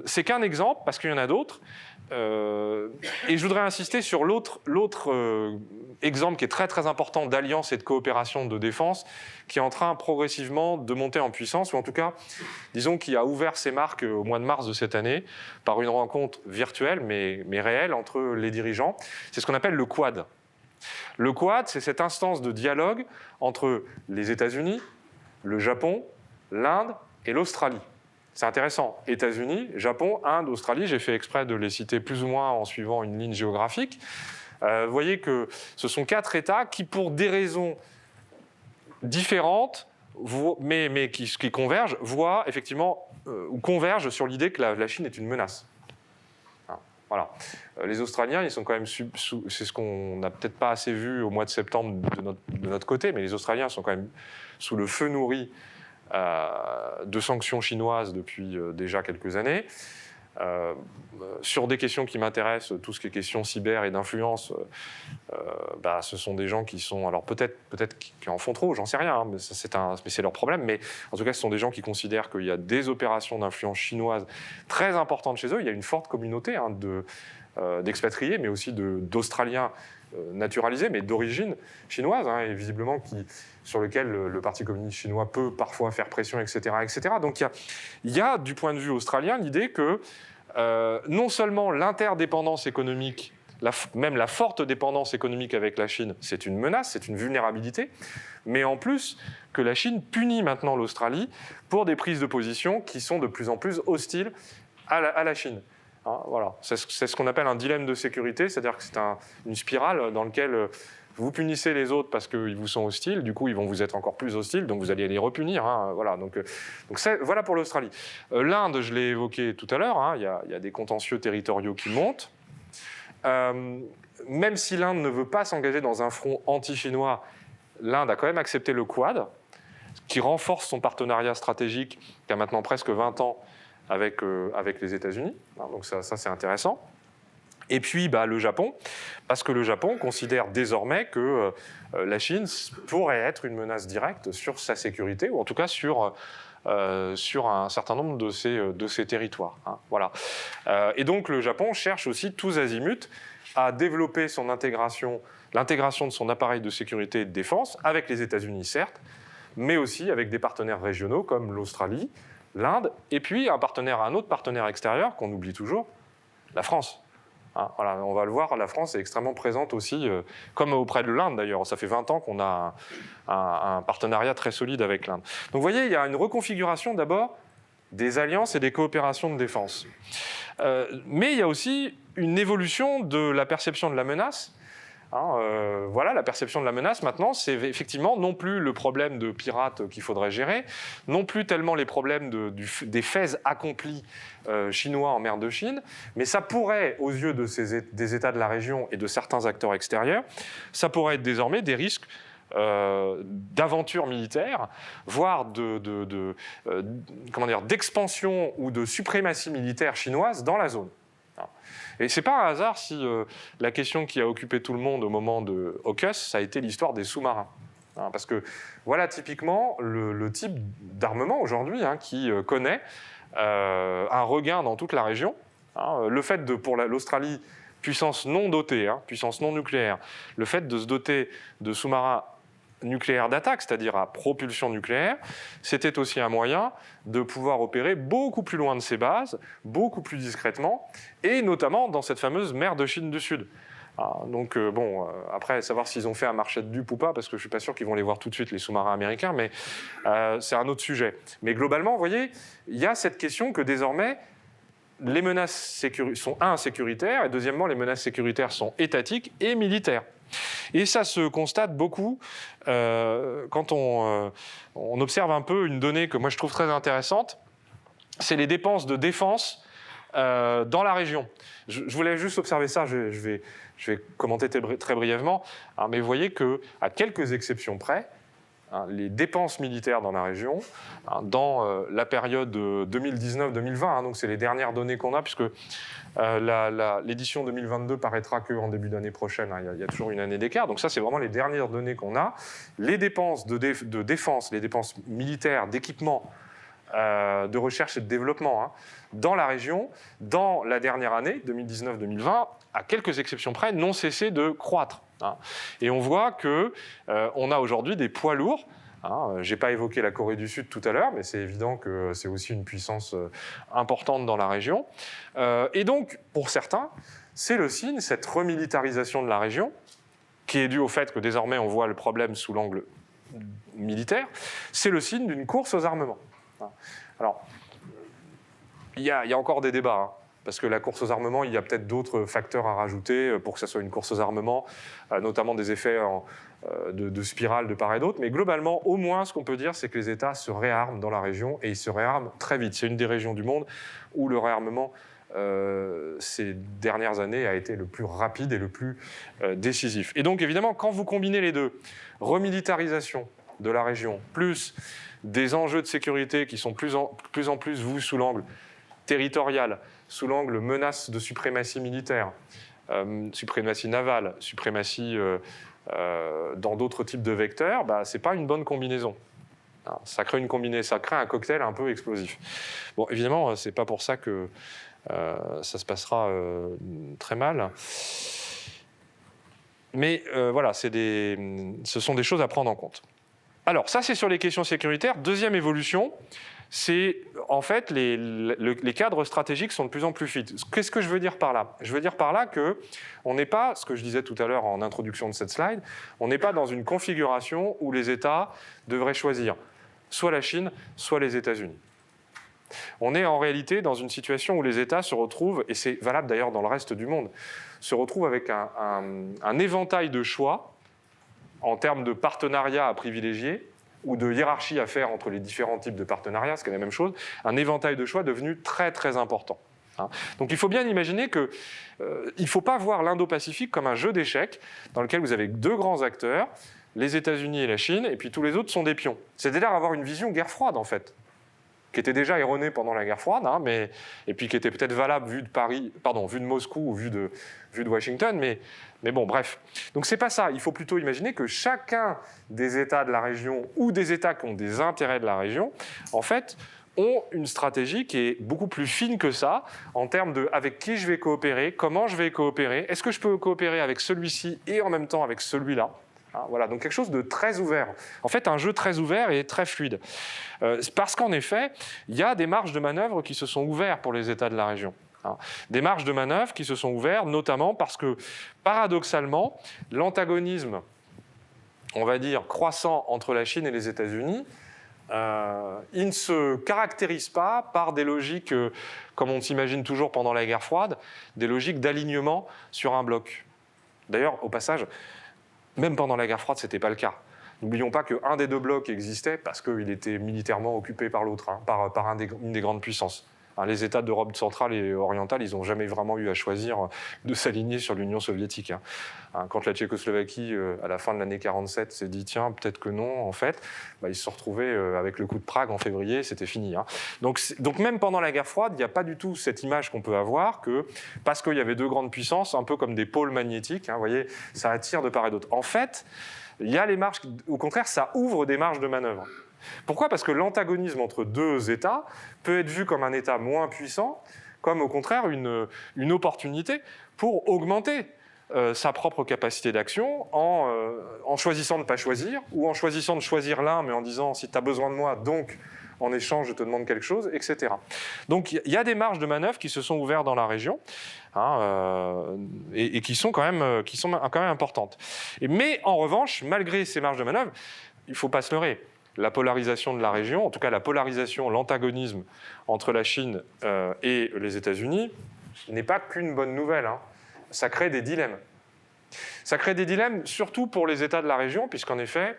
c'est qu'un exemple, parce qu'il y en a d'autres. Et je voudrais insister sur l'autre exemple qui est très très important d'alliance et de coopération de défense, qui est en train progressivement de monter en puissance, ou en tout cas, disons, qui a ouvert ses marques au mois de mars de cette année par une rencontre virtuelle mais réelle entre les dirigeants. C'est ce qu'on appelle le Quad. Le Quad, c'est cette instance de dialogue entre les États-Unis, le Japon, l'Inde et l'Australie. C'est intéressant. États-Unis, Japon, Inde, Australie, j'ai fait exprès de les citer plus ou moins en suivant une ligne géographique. Vous voyez que ce sont 4 États qui, pour des raisons différentes, mais qui convergent, voient effectivement, ou convergent sur l'idée que la Chine est une menace. Voilà. Les Australiens, ils sont quand même c'est ce qu'on n'a peut-être pas assez vu au mois de septembre de notre côté, mais les Australiens sont quand même sous le feu nourri de sanctions chinoises depuis déjà quelques années. Sur des questions qui m'intéressent, tout ce qui est question cyber et d'influence, ce sont des gens qui sont, alors peut-être qui en font trop, j'en sais rien, hein, mais c'est leur problème, mais en tout cas ce sont des gens qui considèrent qu'il y a des opérations d'influence chinoise très importantes chez eux. Il y a une forte communauté d'expatriés, mais aussi d'Australiens naturalisés, mais d'origine chinoise, hein, et visiblement sur lequel le Parti communiste chinois peut parfois faire pression, etc. etc. Donc il y a, du point de vue australien, l'idée que non seulement l'interdépendance économique, même la forte dépendance économique avec la Chine, c'est une menace, c'est une vulnérabilité, mais en plus que la Chine punit maintenant l'Australie pour des prises de position qui sont de plus en plus hostiles à la Chine. Hein, voilà. C'est ce qu'on appelle un dilemme de sécurité, c'est-à-dire que c'est une spirale dans laquelle vous punissez les autres parce qu'ils vous sont hostiles, du coup ils vont vous être encore plus hostiles, donc vous allez les repunir. Hein, voilà, donc voilà pour l'Australie. L'Inde, je l'ai évoqué tout à l'heure, hein, il y a des contentieux territoriaux qui montent. Même si l'Inde ne veut pas s'engager dans un front anti-chinois, l'Inde a quand même accepté le Quad, qui renforce son partenariat stratégique qui a maintenant presque 20 ans avec les États-Unis. Donc ça c'est intéressant. Et puis le Japon, parce que le Japon considère désormais que la Chine pourrait être une menace directe sur sa sécurité, ou en tout cas sur un certain nombre de ses territoires. Hein, voilà. Et donc le Japon cherche aussi tous azimuts à développer l'intégration de son appareil de sécurité et de défense avec les États-Unis, certes, mais aussi avec des partenaires régionaux comme l'Australie, l'Inde, et puis un autre partenaire extérieur qu'on oublie toujours, la France. Hein, voilà, on va le voir, la France est extrêmement présente aussi, comme auprès de l'Inde d'ailleurs. Ça fait 20 ans qu'on a un partenariat très solide avec l'Inde. Donc vous voyez, il y a une reconfiguration d'abord des alliances et des coopérations de défense. Mais il y a aussi une évolution de la perception de la menace. Hein, voilà, la perception de la menace maintenant, c'est effectivement non plus le problème de pirates qu'il faudrait gérer, non plus tellement les problèmes des faits accomplis chinois en mer de Chine, mais ça pourrait, aux yeux des États de la région et de certains acteurs extérieurs, ça pourrait être désormais des risques d'aventure militaire, voire d'expansion ou de suprématie militaire chinoise dans la zone. Et ce n'est pas un hasard si la question qui a occupé tout le monde au moment de AUKUS, ça a été l'histoire des sous-marins. Hein, parce que voilà typiquement le type d'armement aujourd'hui qui connaît un regain dans toute la région. Le fait pour l'Australie, puissance non dotée, puissance non nucléaire, le fait de se doter de sous-marins nucléaires d'attaque, c'est-à-dire à propulsion nucléaire, c'était aussi un moyen de pouvoir opérer beaucoup plus loin de ses bases, beaucoup plus discrètement, et notamment dans cette fameuse mer de Chine du Sud. Donc après, savoir s'ils ont fait un marché de dupes ou pas, parce que je ne suis pas sûr qu'ils vont les voir tout de suite, les sous-marins américains, mais c'est un autre sujet. Mais globalement, vous voyez, il y a cette question que désormais, les menaces sont, sécuritaires, et deuxièmement, les menaces sécuritaires sont étatiques et militaires. Et ça se constate beaucoup quand on observe un peu une donnée que moi je trouve très intéressante, c'est les dépenses de défense dans la région. Je voulais juste observer ça, je vais commenter très brièvement, mais vous voyez qu'à quelques exceptions près, les dépenses militaires dans la région, dans la période 2019-2020, donc c'est les dernières données qu'on a, puisque l'édition 2022 paraîtra qu'en début d'année prochaine, il y a toujours une année d'écart, donc ça c'est vraiment les dernières données qu'on a. Les dépenses de défense, les dépenses militaires, d'équipement, de recherche et de développement dans la région, dans la dernière année, 2019-2020, à quelques exceptions près, n'ont cessé de croître. Et on voit qu'on a aujourd'hui des poids lourds. Je n'ai pas évoqué la Corée du Sud tout à l'heure, mais c'est évident que c'est aussi une puissance importante dans la région. Et donc, pour certains, c'est le signe, cette remilitarisation de la région, qui est due au fait que désormais on voit le problème sous l'angle militaire, c'est le signe d'une course aux armements. Alors, il y a encore des débats, parce que la course aux armements, il y a peut-être d'autres facteurs à rajouter pour que ça soit une course aux armements, notamment des effets de spirale de part et d'autre. Mais globalement, au moins, ce qu'on peut dire, c'est que les États se réarment dans la région et ils se réarment très vite. C'est une des régions du monde où le réarmement, ces dernières années, a été le plus rapide et le plus décisif. Et donc, évidemment, quand vous combinez les deux, remilitarisation de la région, plus des enjeux de sécurité qui sont plus en plus vus sous l'angle territorial, sous l'angle menace de suprématie militaire, suprématie navale, suprématie dans d'autres types de vecteurs, ce n'est pas une bonne combinaison. Ça crée un cocktail un peu explosif. Bon, évidemment, ce n'est pas pour ça que ça se passera très mal. Mais voilà, ce sont des choses à prendre en compte. Alors, ça, c'est sur les questions sécuritaires. Deuxième évolution, c'est en fait les cadres stratégiques sont de plus en plus fit. Qu'est-ce que je veux dire par là? Je veux dire par là qu'on n'est pas, ce que je disais tout à l'heure en introduction de cette slide, on n'est pas dans une configuration où les États devraient choisir soit la Chine, soit les États-Unis. On est en réalité dans une situation où les États se retrouvent, et c'est valable d'ailleurs dans le reste du monde, se retrouvent avec un éventail de choix en termes de partenariats à privilégier ou de hiérarchie à faire entre les différents types de partenariats, ce qui est la même chose, un éventail de choix devenu très très important. Donc il faut bien imaginer qu'il ne faut pas voir l'Indo-Pacifique comme un jeu d'échecs dans lequel vous avez deux grands acteurs, les États-Unis et la Chine, et puis tous les autres sont des pions. C'est-à-dire avoir une vision guerre froide en fait, qui était déjà erronée pendant la guerre froide, et puis qui était peut-être valable vu de Moscou ou vu de Washington, mais bon, bref. Donc c'est pas ça. Il faut plutôt imaginer que chacun des États de la région ou des États qui ont des intérêts de la région, en fait, ont une stratégie qui est beaucoup plus fine que ça, en termes de avec qui je vais coopérer, comment je vais coopérer, est-ce que je peux coopérer avec celui-ci et en même temps avec celui-là. Voilà, donc quelque chose de très ouvert. En fait, un jeu très ouvert et très fluide. Parce qu'en effet, il y a des marges de manœuvre qui se sont ouvertes pour les États de la région. Des marges de manœuvre qui se sont ouvertes, notamment parce que, paradoxalement, l'antagonisme, on va dire, croissant entre la Chine et les États-Unis, il ne se caractérise pas par des logiques, comme on s'imagine toujours pendant la guerre froide, des logiques d'alignement sur un bloc. D'ailleurs, au passage, même pendant la guerre froide, ce n'était pas le cas. N'oublions pas qu'un des deux blocs existait parce qu'il était militairement occupé par l'autre, par une des grandes puissances. Les États d'Europe centrale et orientale, ils n'ont jamais vraiment eu à choisir de s'aligner sur l'Union soviétique. Quand la Tchécoslovaquie, à la fin de l'année 1947, s'est dit « tiens, peut-être que non », en fait, ils se sont retrouvés avec le coup de Prague en février, c'était fini. Donc même pendant la guerre froide, il n'y a pas du tout cette image qu'on peut avoir que, parce qu'il y avait deux grandes puissances, un peu comme des pôles magnétiques, vous voyez, ça attire de part et d'autre. En fait, il y a les marges, au contraire, ça ouvre des marges de manœuvre. Pourquoi ? Parce que l'antagonisme entre deux États peut être vu comme un État moins puissant comme au contraire une opportunité pour augmenter sa propre capacité d'action en choisissant de ne pas choisir, ou en choisissant de choisir l'un, mais en disant si tu as besoin de moi, donc en échange je te demande quelque chose, etc. Donc il y a des marges de manœuvre qui se sont ouvertes dans la région, et qui sont quand même importantes. Mais en revanche, malgré ces marges de manœuvre, il ne faut pas se leurrer. La polarisation de la région, en tout cas la polarisation, l'antagonisme entre la Chine et les États-Unis, n'est pas qu'une bonne nouvelle. Ça crée des dilemmes. Ça crée des dilemmes surtout pour les États de la région, puisqu'en effet,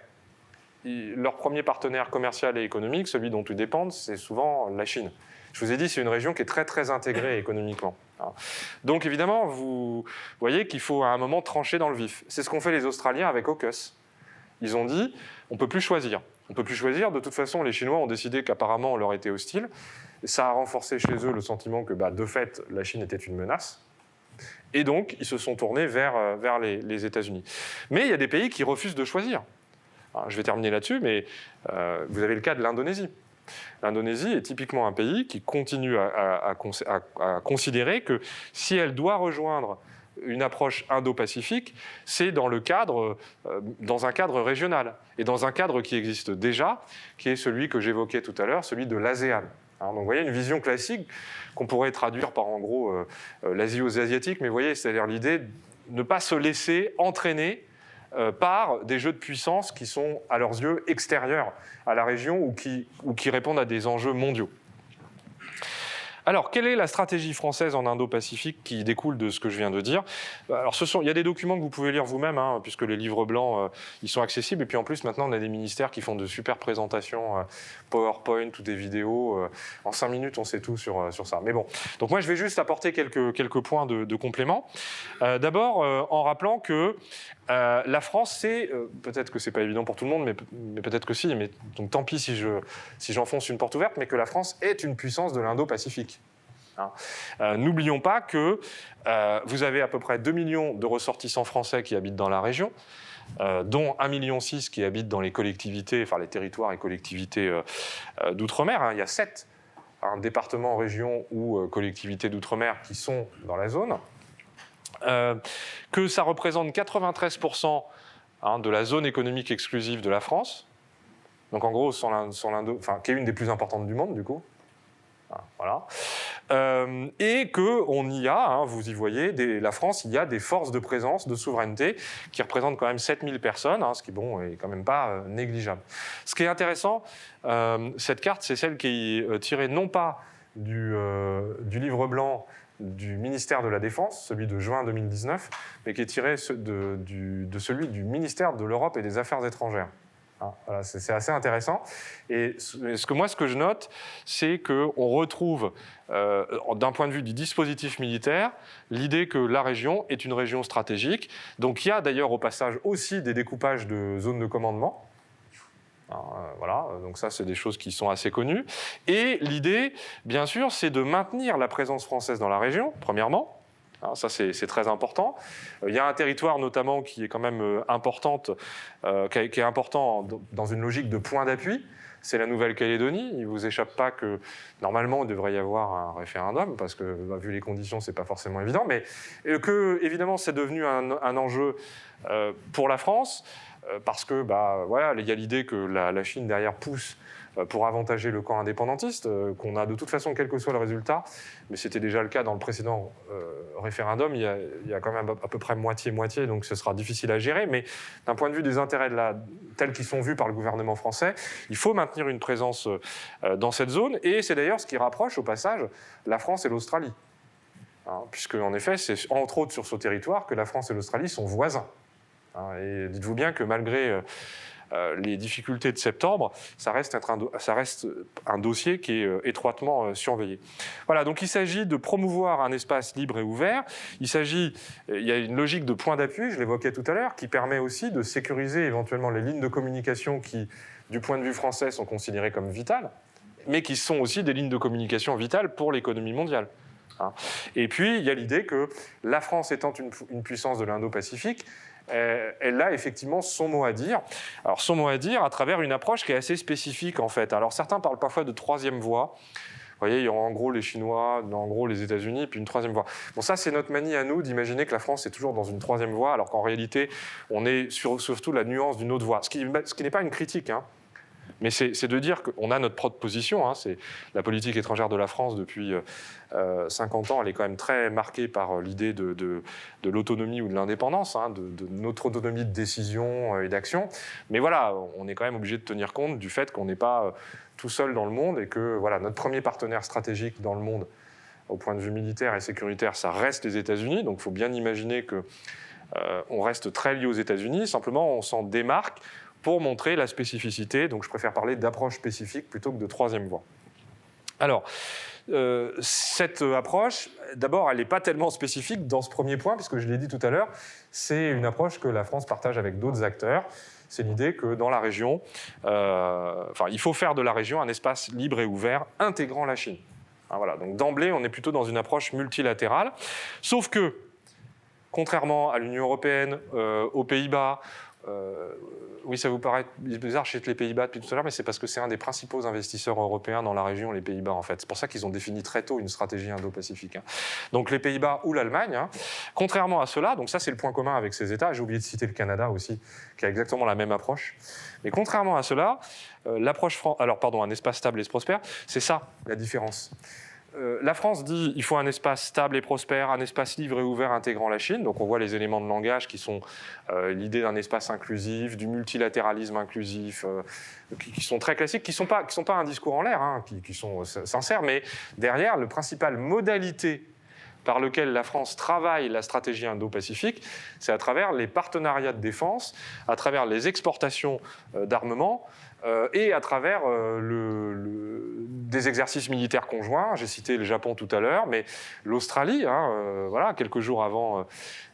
leur premier partenaire commercial et économique, celui dont ils dépendent, c'est souvent la Chine. Je vous ai dit, c'est une région qui est très, très intégrée économiquement. Donc évidemment, vous voyez qu'il faut à un moment trancher dans le vif. C'est ce qu'ont fait les Australiens avec AUKUS. Ils ont dit, on ne peut plus choisir. On ne peut plus choisir. De toute façon, les Chinois ont décidé qu'apparemment, on leur était hostile. Ça a renforcé chez eux le sentiment que, de fait, la Chine était une menace. Et donc, ils se sont tournés vers les États-Unis. Mais il y a des pays qui refusent de choisir. Alors, je vais terminer là-dessus, mais vous avez le cas de l'Indonésie. L'Indonésie est typiquement un pays qui continue à considérer que si elle doit rejoindre une approche indo-pacifique, c'est dans un cadre régional, et dans un cadre qui existe déjà, qui est celui que j'évoquais tout à l'heure, celui de l'ASEAN. Donc vous voyez, une vision classique qu'on pourrait traduire par en gros l'Asie aux Asiatiques, mais vous voyez, c'est-à-dire l'idée de ne pas se laisser entraîner par des jeux de puissance qui sont à leurs yeux extérieurs à la région ou qui répondent à des enjeux mondiaux. Alors, quelle est la stratégie française en Indo-Pacifique qui découle de ce que je viens de dire? Alors, il y a des documents que vous pouvez lire vous-même, puisque les livres blancs, ils sont accessibles. Et puis en plus, maintenant, on a des ministères qui font de super présentations, PowerPoint ou des vidéos. En 5 minutes, on sait tout sur ça. Mais bon, donc moi, je vais juste apporter quelques points de complément. D'abord, en rappelant que la France, c'est, peut-être que c'est pas évident pour tout le monde, mais peut-être que si, mais donc tant pis si j'enfonce une porte ouverte, mais que la France est une puissance de l'Indo-Pacifique. N'oublions pas que vous avez à peu près 2 millions de ressortissants français qui habitent dans la région, dont 1,6 million qui habitent dans les collectivités, enfin les territoires et collectivités d'outre-mer. Il y a 7 départements, régions ou collectivités d'outre-mer qui sont dans la zone. Que ça représente 93% de la zone économique exclusive de la France, donc en gros, qui est une des plus importantes du monde, du coup. Voilà. Et qu'on y a, vous y voyez, la France, il y a des forces de présence, de souveraineté, qui représentent quand même 7000 personnes, ce qui est quand même pas négligeable. Ce qui est intéressant, cette carte, c'est celle qui est tirée non pas du livre blanc du ministère de la Défense, celui de juin 2019, mais qui est tiré de celui du ministère de l'Europe et des Affaires étrangères. Voilà, c'est assez intéressant. Et ce que je note, c'est qu'on retrouve, d'un point de vue du dispositif militaire, l'idée que la région est une région stratégique. Donc il y a d'ailleurs au passage aussi des découpages de zones de commandement. Voilà, donc ça, c'est des choses qui sont assez connues. Et l'idée, bien sûr, c'est de maintenir la présence française dans la région, premièrement. Alors ça, c'est très important. Il y a un territoire, notamment, qui est quand même important dans une logique de point d'appui. C'est la Nouvelle-Calédonie. Il ne vous échappe pas que, normalement, il devrait y avoir un référendum, parce que, vu les conditions, ce n'est pas forcément évident, mais que, évidemment, c'est devenu un enjeu pour la France, parce que, voilà, il y a l'idée que la Chine, derrière, pousse pour avantager le camp indépendantiste, qu'on a de toute façon, quel que soit le résultat, mais c'était déjà le cas dans le précédent référendum, il y a quand même à peu près moitié-moitié, donc ce sera difficile à gérer, mais d'un point de vue des intérêts tels qu'ils sont vus par le gouvernement français, il faut maintenir une présence dans cette zone, et c'est d'ailleurs ce qui rapproche au passage la France et l'Australie. Puisque, en effet, c'est entre autres sur ce territoire que la France et l'Australie sont voisins. Et dites-vous bien que malgré les difficultés de septembre, ça reste un dossier qui est étroitement surveillé. Voilà, donc il s'agit de promouvoir un espace libre et ouvert. Il y a une logique de point d'appui, je l'évoquais tout à l'heure, qui permet aussi de sécuriser éventuellement les lignes de communication qui, du point de vue français, sont considérées comme vitales, mais qui sont aussi des lignes de communication vitales pour l'économie mondiale. Et puis, il y a l'idée que la France étant une puissance de l'Indo-Pacifique, elle a effectivement son mot à dire. Alors, son mot à dire à travers une approche qui est assez spécifique, en fait. Alors, certains parlent parfois de troisième voie. voyez, il y aura en gros les Chinois, en gros les États-Unis, puis une troisième voie. Bon, ça, c'est notre manie à nous d'imaginer que la France est toujours dans une troisième voie, alors qu'en réalité, on est surtout la nuance d'une autre voie. Ce qui n'est pas une critique, hein. Mais c'est de dire qu'on a notre propre position. Hein. C'est la politique étrangère de la France depuis 50 ans, elle est quand même très marquée par l'idée de l'autonomie ou de l'indépendance, hein, de notre autonomie de décision et d'action. Mais voilà, on est quand même obligé de tenir compte du fait qu'on n'est pas tout seul dans le monde et que voilà, notre premier partenaire stratégique dans le monde, au point de vue militaire et sécuritaire, ça reste les États-Unis. Donc il faut bien imaginer qu'on reste très lié aux États-Unis. Simplement, on s'en démarque pour montrer la spécificité. Donc je préfère parler d'approche spécifique plutôt que de troisième voie. Alors, cette approche, d'abord, elle n'est pas tellement spécifique dans ce premier point, puisque je l'ai dit tout à l'heure, c'est une approche que la France partage avec d'autres acteurs. C'est l'idée que dans la région, il faut faire de la région un espace libre et ouvert intégrant la Chine. Hein, voilà. Donc d'emblée, on est plutôt dans une approche multilatérale, sauf que, contrairement à l'Union européenne, aux Pays-Bas, oui, ça vous paraît bizarre chez les Pays-Bas depuis tout à l'heure, mais c'est parce que c'est un des principaux investisseurs européens dans la région, les Pays-Bas, en fait. C'est pour ça qu'ils ont défini très tôt une stratégie indo-pacifique. Hein. Donc les Pays-Bas ou l'Allemagne, hein. Contrairement à cela, donc ça c'est le point commun avec ces États, j'ai oublié de citer le Canada aussi, qui a exactement la même approche. Mais contrairement à cela, l'approche un espace stable et prospère, c'est ça la différence. La France dit qu'il faut un espace stable et prospère, un espace libre et ouvert intégrant la Chine. Donc on voit les éléments de langage qui sont l'idée d'un espace inclusif, du multilatéralisme inclusif, qui sont très classiques, qui sont pas un discours en l'air, hein, qui sont sincères, mais derrière, la principale modalité par lequel la France travaille la stratégie indo-pacifique, c'est à travers les partenariats de défense, à travers les exportations d'armements, et à travers des exercices militaires conjoints. J'ai cité le Japon tout à l'heure, mais l'Australie, hein, voilà, quelques jours avant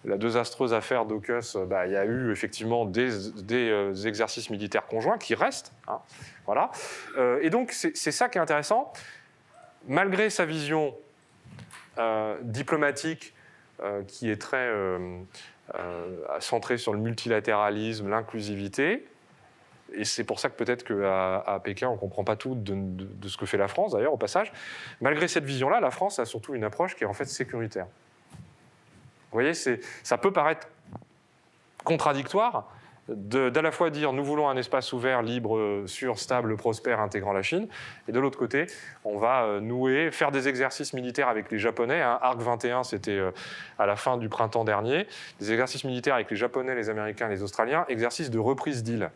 la désastreuse affaire d'AUKUS, il y a eu effectivement des exercices militaires conjoints qui restent. Hein, voilà. Et donc, c'est ça qui est intéressant. Malgré sa vision diplomatique qui est très centrée sur le multilatéralisme, l'inclusivité, et c'est pour ça que peut-être qu'à Pékin, on ne comprend pas tout de ce que fait la France, d'ailleurs, au passage. Malgré cette vision-là, la France a surtout une approche qui est en fait sécuritaire. Vous voyez, ça peut paraître contradictoire d'à la fois dire nous voulons un espace ouvert, libre, sûr, stable, prospère, intégrant la Chine, et de l'autre côté, on va faire des exercices militaires avec les Japonais. Hein. Arc 21, c'était à la fin du printemps dernier, des exercices militaires avec les Japonais, les Américains, les Australiens, exercices de reprise d'îles.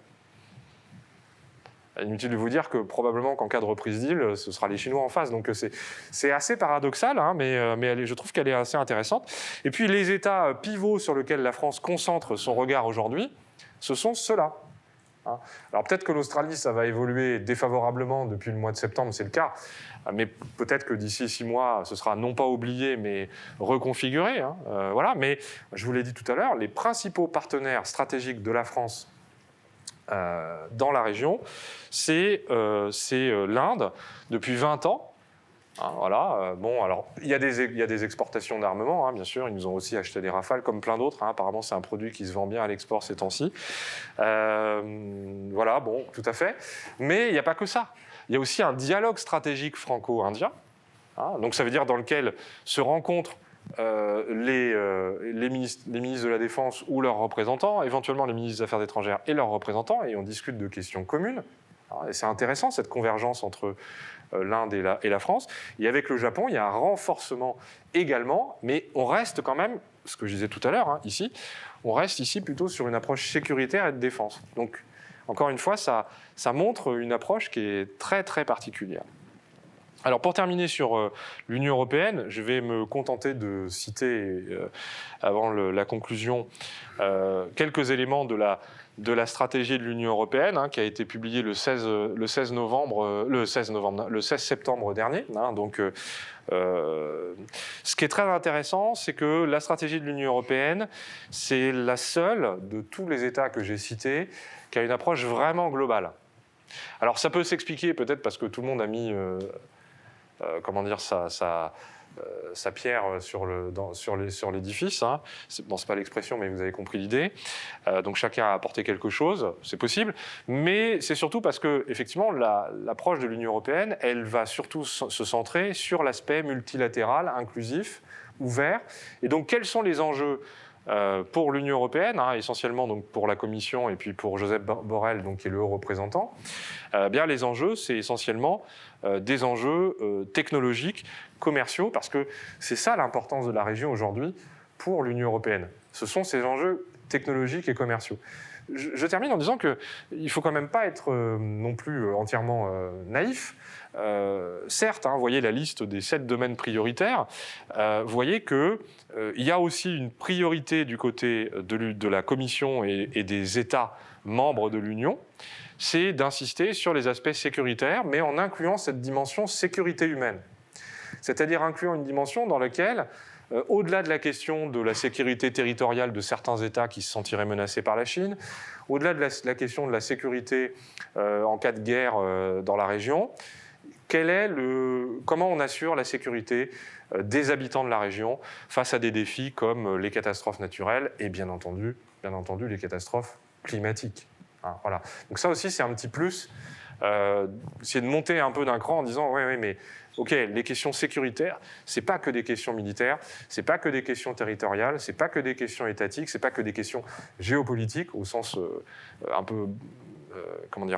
Inutile de vous dire que probablement qu'en cas de reprise d'île, ce sera les Chinois en face. Donc c'est assez paradoxal, hein, mais je trouve qu'elle est assez intéressante. Et puis les États pivots sur lesquels la France concentre son regard aujourd'hui, ce sont ceux-là. Hein. Alors peut-être que l'Australie, ça va évoluer défavorablement depuis le mois de septembre, c'est le cas. Mais peut-être que d'ici 6 mois, ce sera non pas oublié, mais reconfiguré. Hein. Voilà. Mais je vous l'ai dit tout à l'heure, les principaux partenaires stratégiques de la France dans la région, c'est l'Inde depuis 20 ans. Hein, voilà. Bon, alors il y a des exportations d'armement, hein, bien sûr. Ils nous ont aussi acheté des Rafales, comme plein d'autres. Hein. Apparemment, c'est un produit qui se vend bien à l'export ces temps-ci. Voilà, bon, tout à fait. Mais il n'y a pas que ça. Il y a aussi un dialogue stratégique franco-indien. Hein, donc ça veut dire dans lequel se rencontrent les ministres de la Défense ou leurs représentants, éventuellement les ministres des Affaires étrangères et leurs représentants, et on discute de questions communes. Et c'est intéressant, cette convergence entre l'Inde et la France. Et avec le Japon, il y a un renforcement également, mais on reste quand même, ce que je disais tout à l'heure, hein, ici, on reste ici plutôt sur une approche sécuritaire et de défense. Donc, encore une fois, ça montre une approche qui est très, très particulière. Alors pour terminer sur l'Union européenne, je vais me contenter de citer, avant la conclusion, quelques éléments de la stratégie de l'Union européenne, hein, qui a été publiée le 16 septembre dernier. Hein, donc, ce qui est très intéressant, c'est que la stratégie de l'Union européenne, c'est la seule de tous les États que j'ai cités qui a une approche vraiment globale. Alors ça peut s'expliquer peut-être parce que tout le monde a mis sa pierre sur l'édifice. Hein. Bon, c'est pas l'expression, mais vous avez compris l'idée. Donc chacun a apporté quelque chose, c'est possible. Mais c'est surtout parce que, effectivement, l'approche de l'Union européenne, elle va surtout se centrer sur l'aspect multilatéral, inclusif, ouvert. Et donc, quels sont les enjeux pour l'Union européenne, hein, essentiellement donc pour la Commission et puis pour Josep Borrell, donc, qui est le haut représentant, bien, les enjeux, c'est essentiellement des enjeux technologiques, commerciaux, parce que c'est ça l'importance de la région aujourd'hui pour l'Union européenne. Ce sont ces enjeux technologiques et commerciaux. Je termine en disant qu'il ne faut quand même pas être non plus entièrement naïf. Certes, hein, vous voyez la liste des 7 domaines prioritaires, vous voyez qu'il y a aussi une priorité du côté de la Commission et des États membres de l'Union, c'est d'insister sur les aspects sécuritaires, mais en incluant cette dimension sécurité humaine. C'est-à-dire incluant une dimension dans laquelle, au-delà de la question de la sécurité territoriale de certains États qui se sentiraient menacés par la Chine, au-delà de la question de la sécurité en cas de guerre dans la région, comment on assure la sécurité des habitants de la région face à des défis comme les catastrophes naturelles et bien entendu les catastrophes climatiques. Hein, voilà. Donc ça aussi, c'est un petit plus. C'est de monter un peu d'un cran en disant oui, mais ok, les questions sécuritaires, c'est pas que des questions militaires, c'est pas que des questions territoriales, c'est pas que des questions étatiques, c'est pas que des questions géopolitiques au sens un peu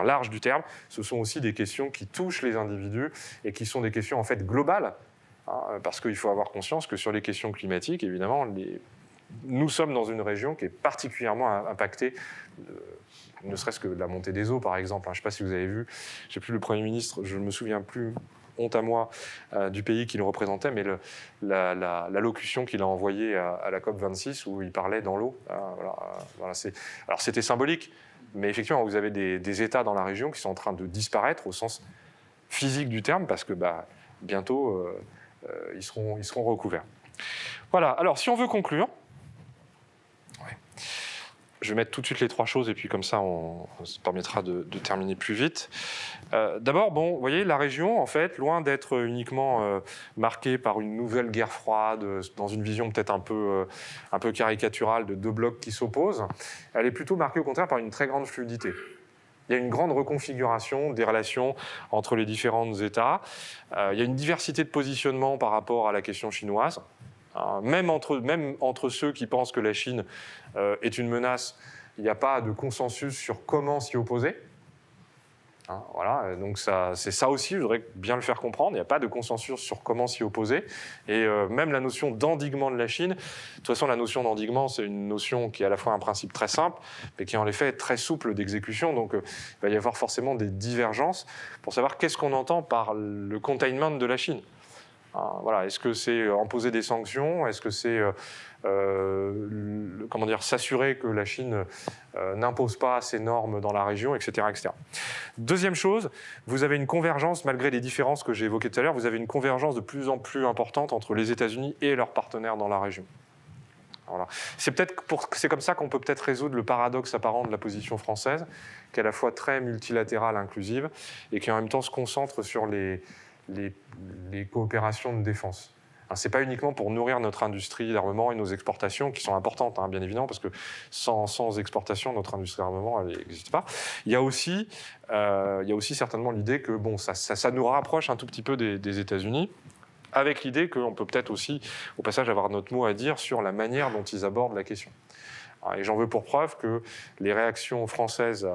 large du terme. Ce sont aussi des questions qui touchent les individus et qui sont des questions en fait globales, hein, parce qu'il faut avoir conscience que sur les questions climatiques, évidemment, nous sommes dans une région qui est particulièrement impactée. Ne serait-ce que de la montée des eaux, par exemple. Je ne sais pas si vous avez vu, je ne sais plus le Premier ministre, je ne me souviens plus, honte à moi, du pays qui le représentait, mais l'allocution qu'il a envoyée à la COP26 où il parlait dans l'eau. Alors c'était symbolique, mais effectivement, vous avez des États dans la région qui sont en train de disparaître au sens physique du terme, parce que bientôt, ils seront recouverts. Voilà, alors si on veut conclure, je vais mettre tout de suite les 3 choses et puis comme ça, ça permettra de terminer plus vite. D'abord, vous voyez, la région, en fait, loin d'être uniquement marquée par une nouvelle guerre froide, dans une vision peut-être un peu caricaturale de 2 blocs qui s'opposent, elle est plutôt marquée au contraire par une très grande fluidité. Il y a une grande reconfiguration des relations entre les différents États. Il y a une diversité de positionnement par rapport à la question chinoise. Même entre ceux qui pensent que la Chine est une menace, il n'y a pas de consensus sur comment s'y opposer. Voilà, donc c'est ça aussi, je voudrais bien le faire comprendre. Il n'y a pas de consensus sur comment s'y opposer. Et même la notion d'endiguement de la Chine, de toute façon, la notion d'endiguement, c'est une notion qui est à la fois un principe très simple, mais qui en effet est très souple d'exécution. Donc il va y avoir forcément des divergences pour savoir qu'est-ce qu'on entend par le containment de la Chine. Voilà, est-ce que c'est imposer des sanctions? Est-ce que c'est s'assurer que la Chine n'impose pas ses normes dans la région, etc., etc. Deuxième chose, vous avez une convergence, malgré les différences que j'ai évoquées tout à l'heure, vous avez une convergence de plus en plus importante entre les États-Unis et leurs partenaires dans la région. Voilà. C'est comme ça qu'on peut peut-être résoudre le paradoxe apparent de la position française, qui est à la fois très multilatérale, inclusive, et qui en même temps se concentre sur les coopérations de défense. Ce n'est pas uniquement pour nourrir notre industrie d'armement et nos exportations, qui sont importantes, bien évidemment, parce que sans exportation, notre industrie d'armement, elle n'existe pas. Il y a aussi certainement l'idée que ça nous rapproche un tout petit peu des États-Unis, avec l'idée qu'on peut peut-être aussi, au passage, avoir notre mot à dire sur la manière dont ils abordent la question. Et j'en veux pour preuve que les réactions françaises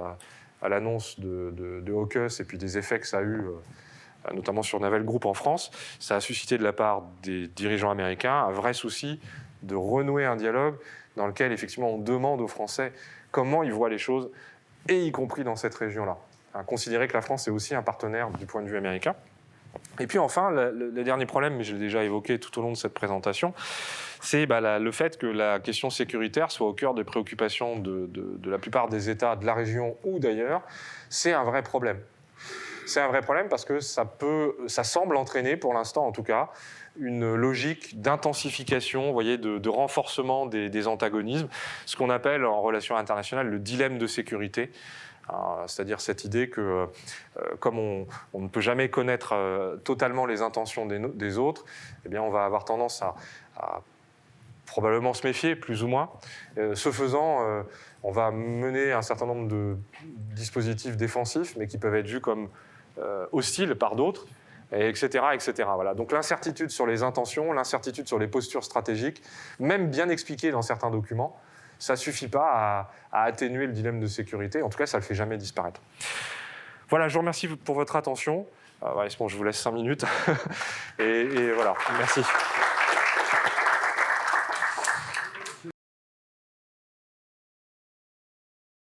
à l'annonce de AUKUS et puis des effets que ça a eu notamment sur Naval Group en France, ça a suscité de la part des dirigeants américains un vrai souci de renouer un dialogue dans lequel, effectivement, on demande aux Français comment ils voient les choses, et y compris dans cette région-là. Considérer que la France est aussi un partenaire du point de vue américain. Et puis enfin, le dernier problème, mais je l'ai déjà évoqué tout au long de cette présentation, c'est le fait que la question sécuritaire soit au cœur des préoccupations de la plupart des États de la région ou d'ailleurs. C'est un vrai problème. C'est un vrai problème parce que ça semble entraîner, pour l'instant en tout cas, une logique d'intensification, vous voyez, de renforcement des antagonismes, ce qu'on appelle en relations internationales le dilemme de sécurité. C'est-à-dire cette idée que, comme on ne peut jamais connaître totalement les intentions des autres, eh bien, on va avoir tendance à probablement se méfier, plus ou moins. Ce faisant, on va mener un certain nombre de dispositifs défensifs, mais qui peuvent être vus comme hostiles par d'autres, etc., etc. Voilà. Donc l'incertitude sur les intentions, l'incertitude sur les postures stratégiques, même bien expliquées dans certains documents, ça ne suffit pas à atténuer le dilemme de sécurité. En tout cas, ça ne le fait jamais disparaître. Voilà, je vous remercie pour votre attention. Bon, je vous laisse 5 minutes. et voilà, merci.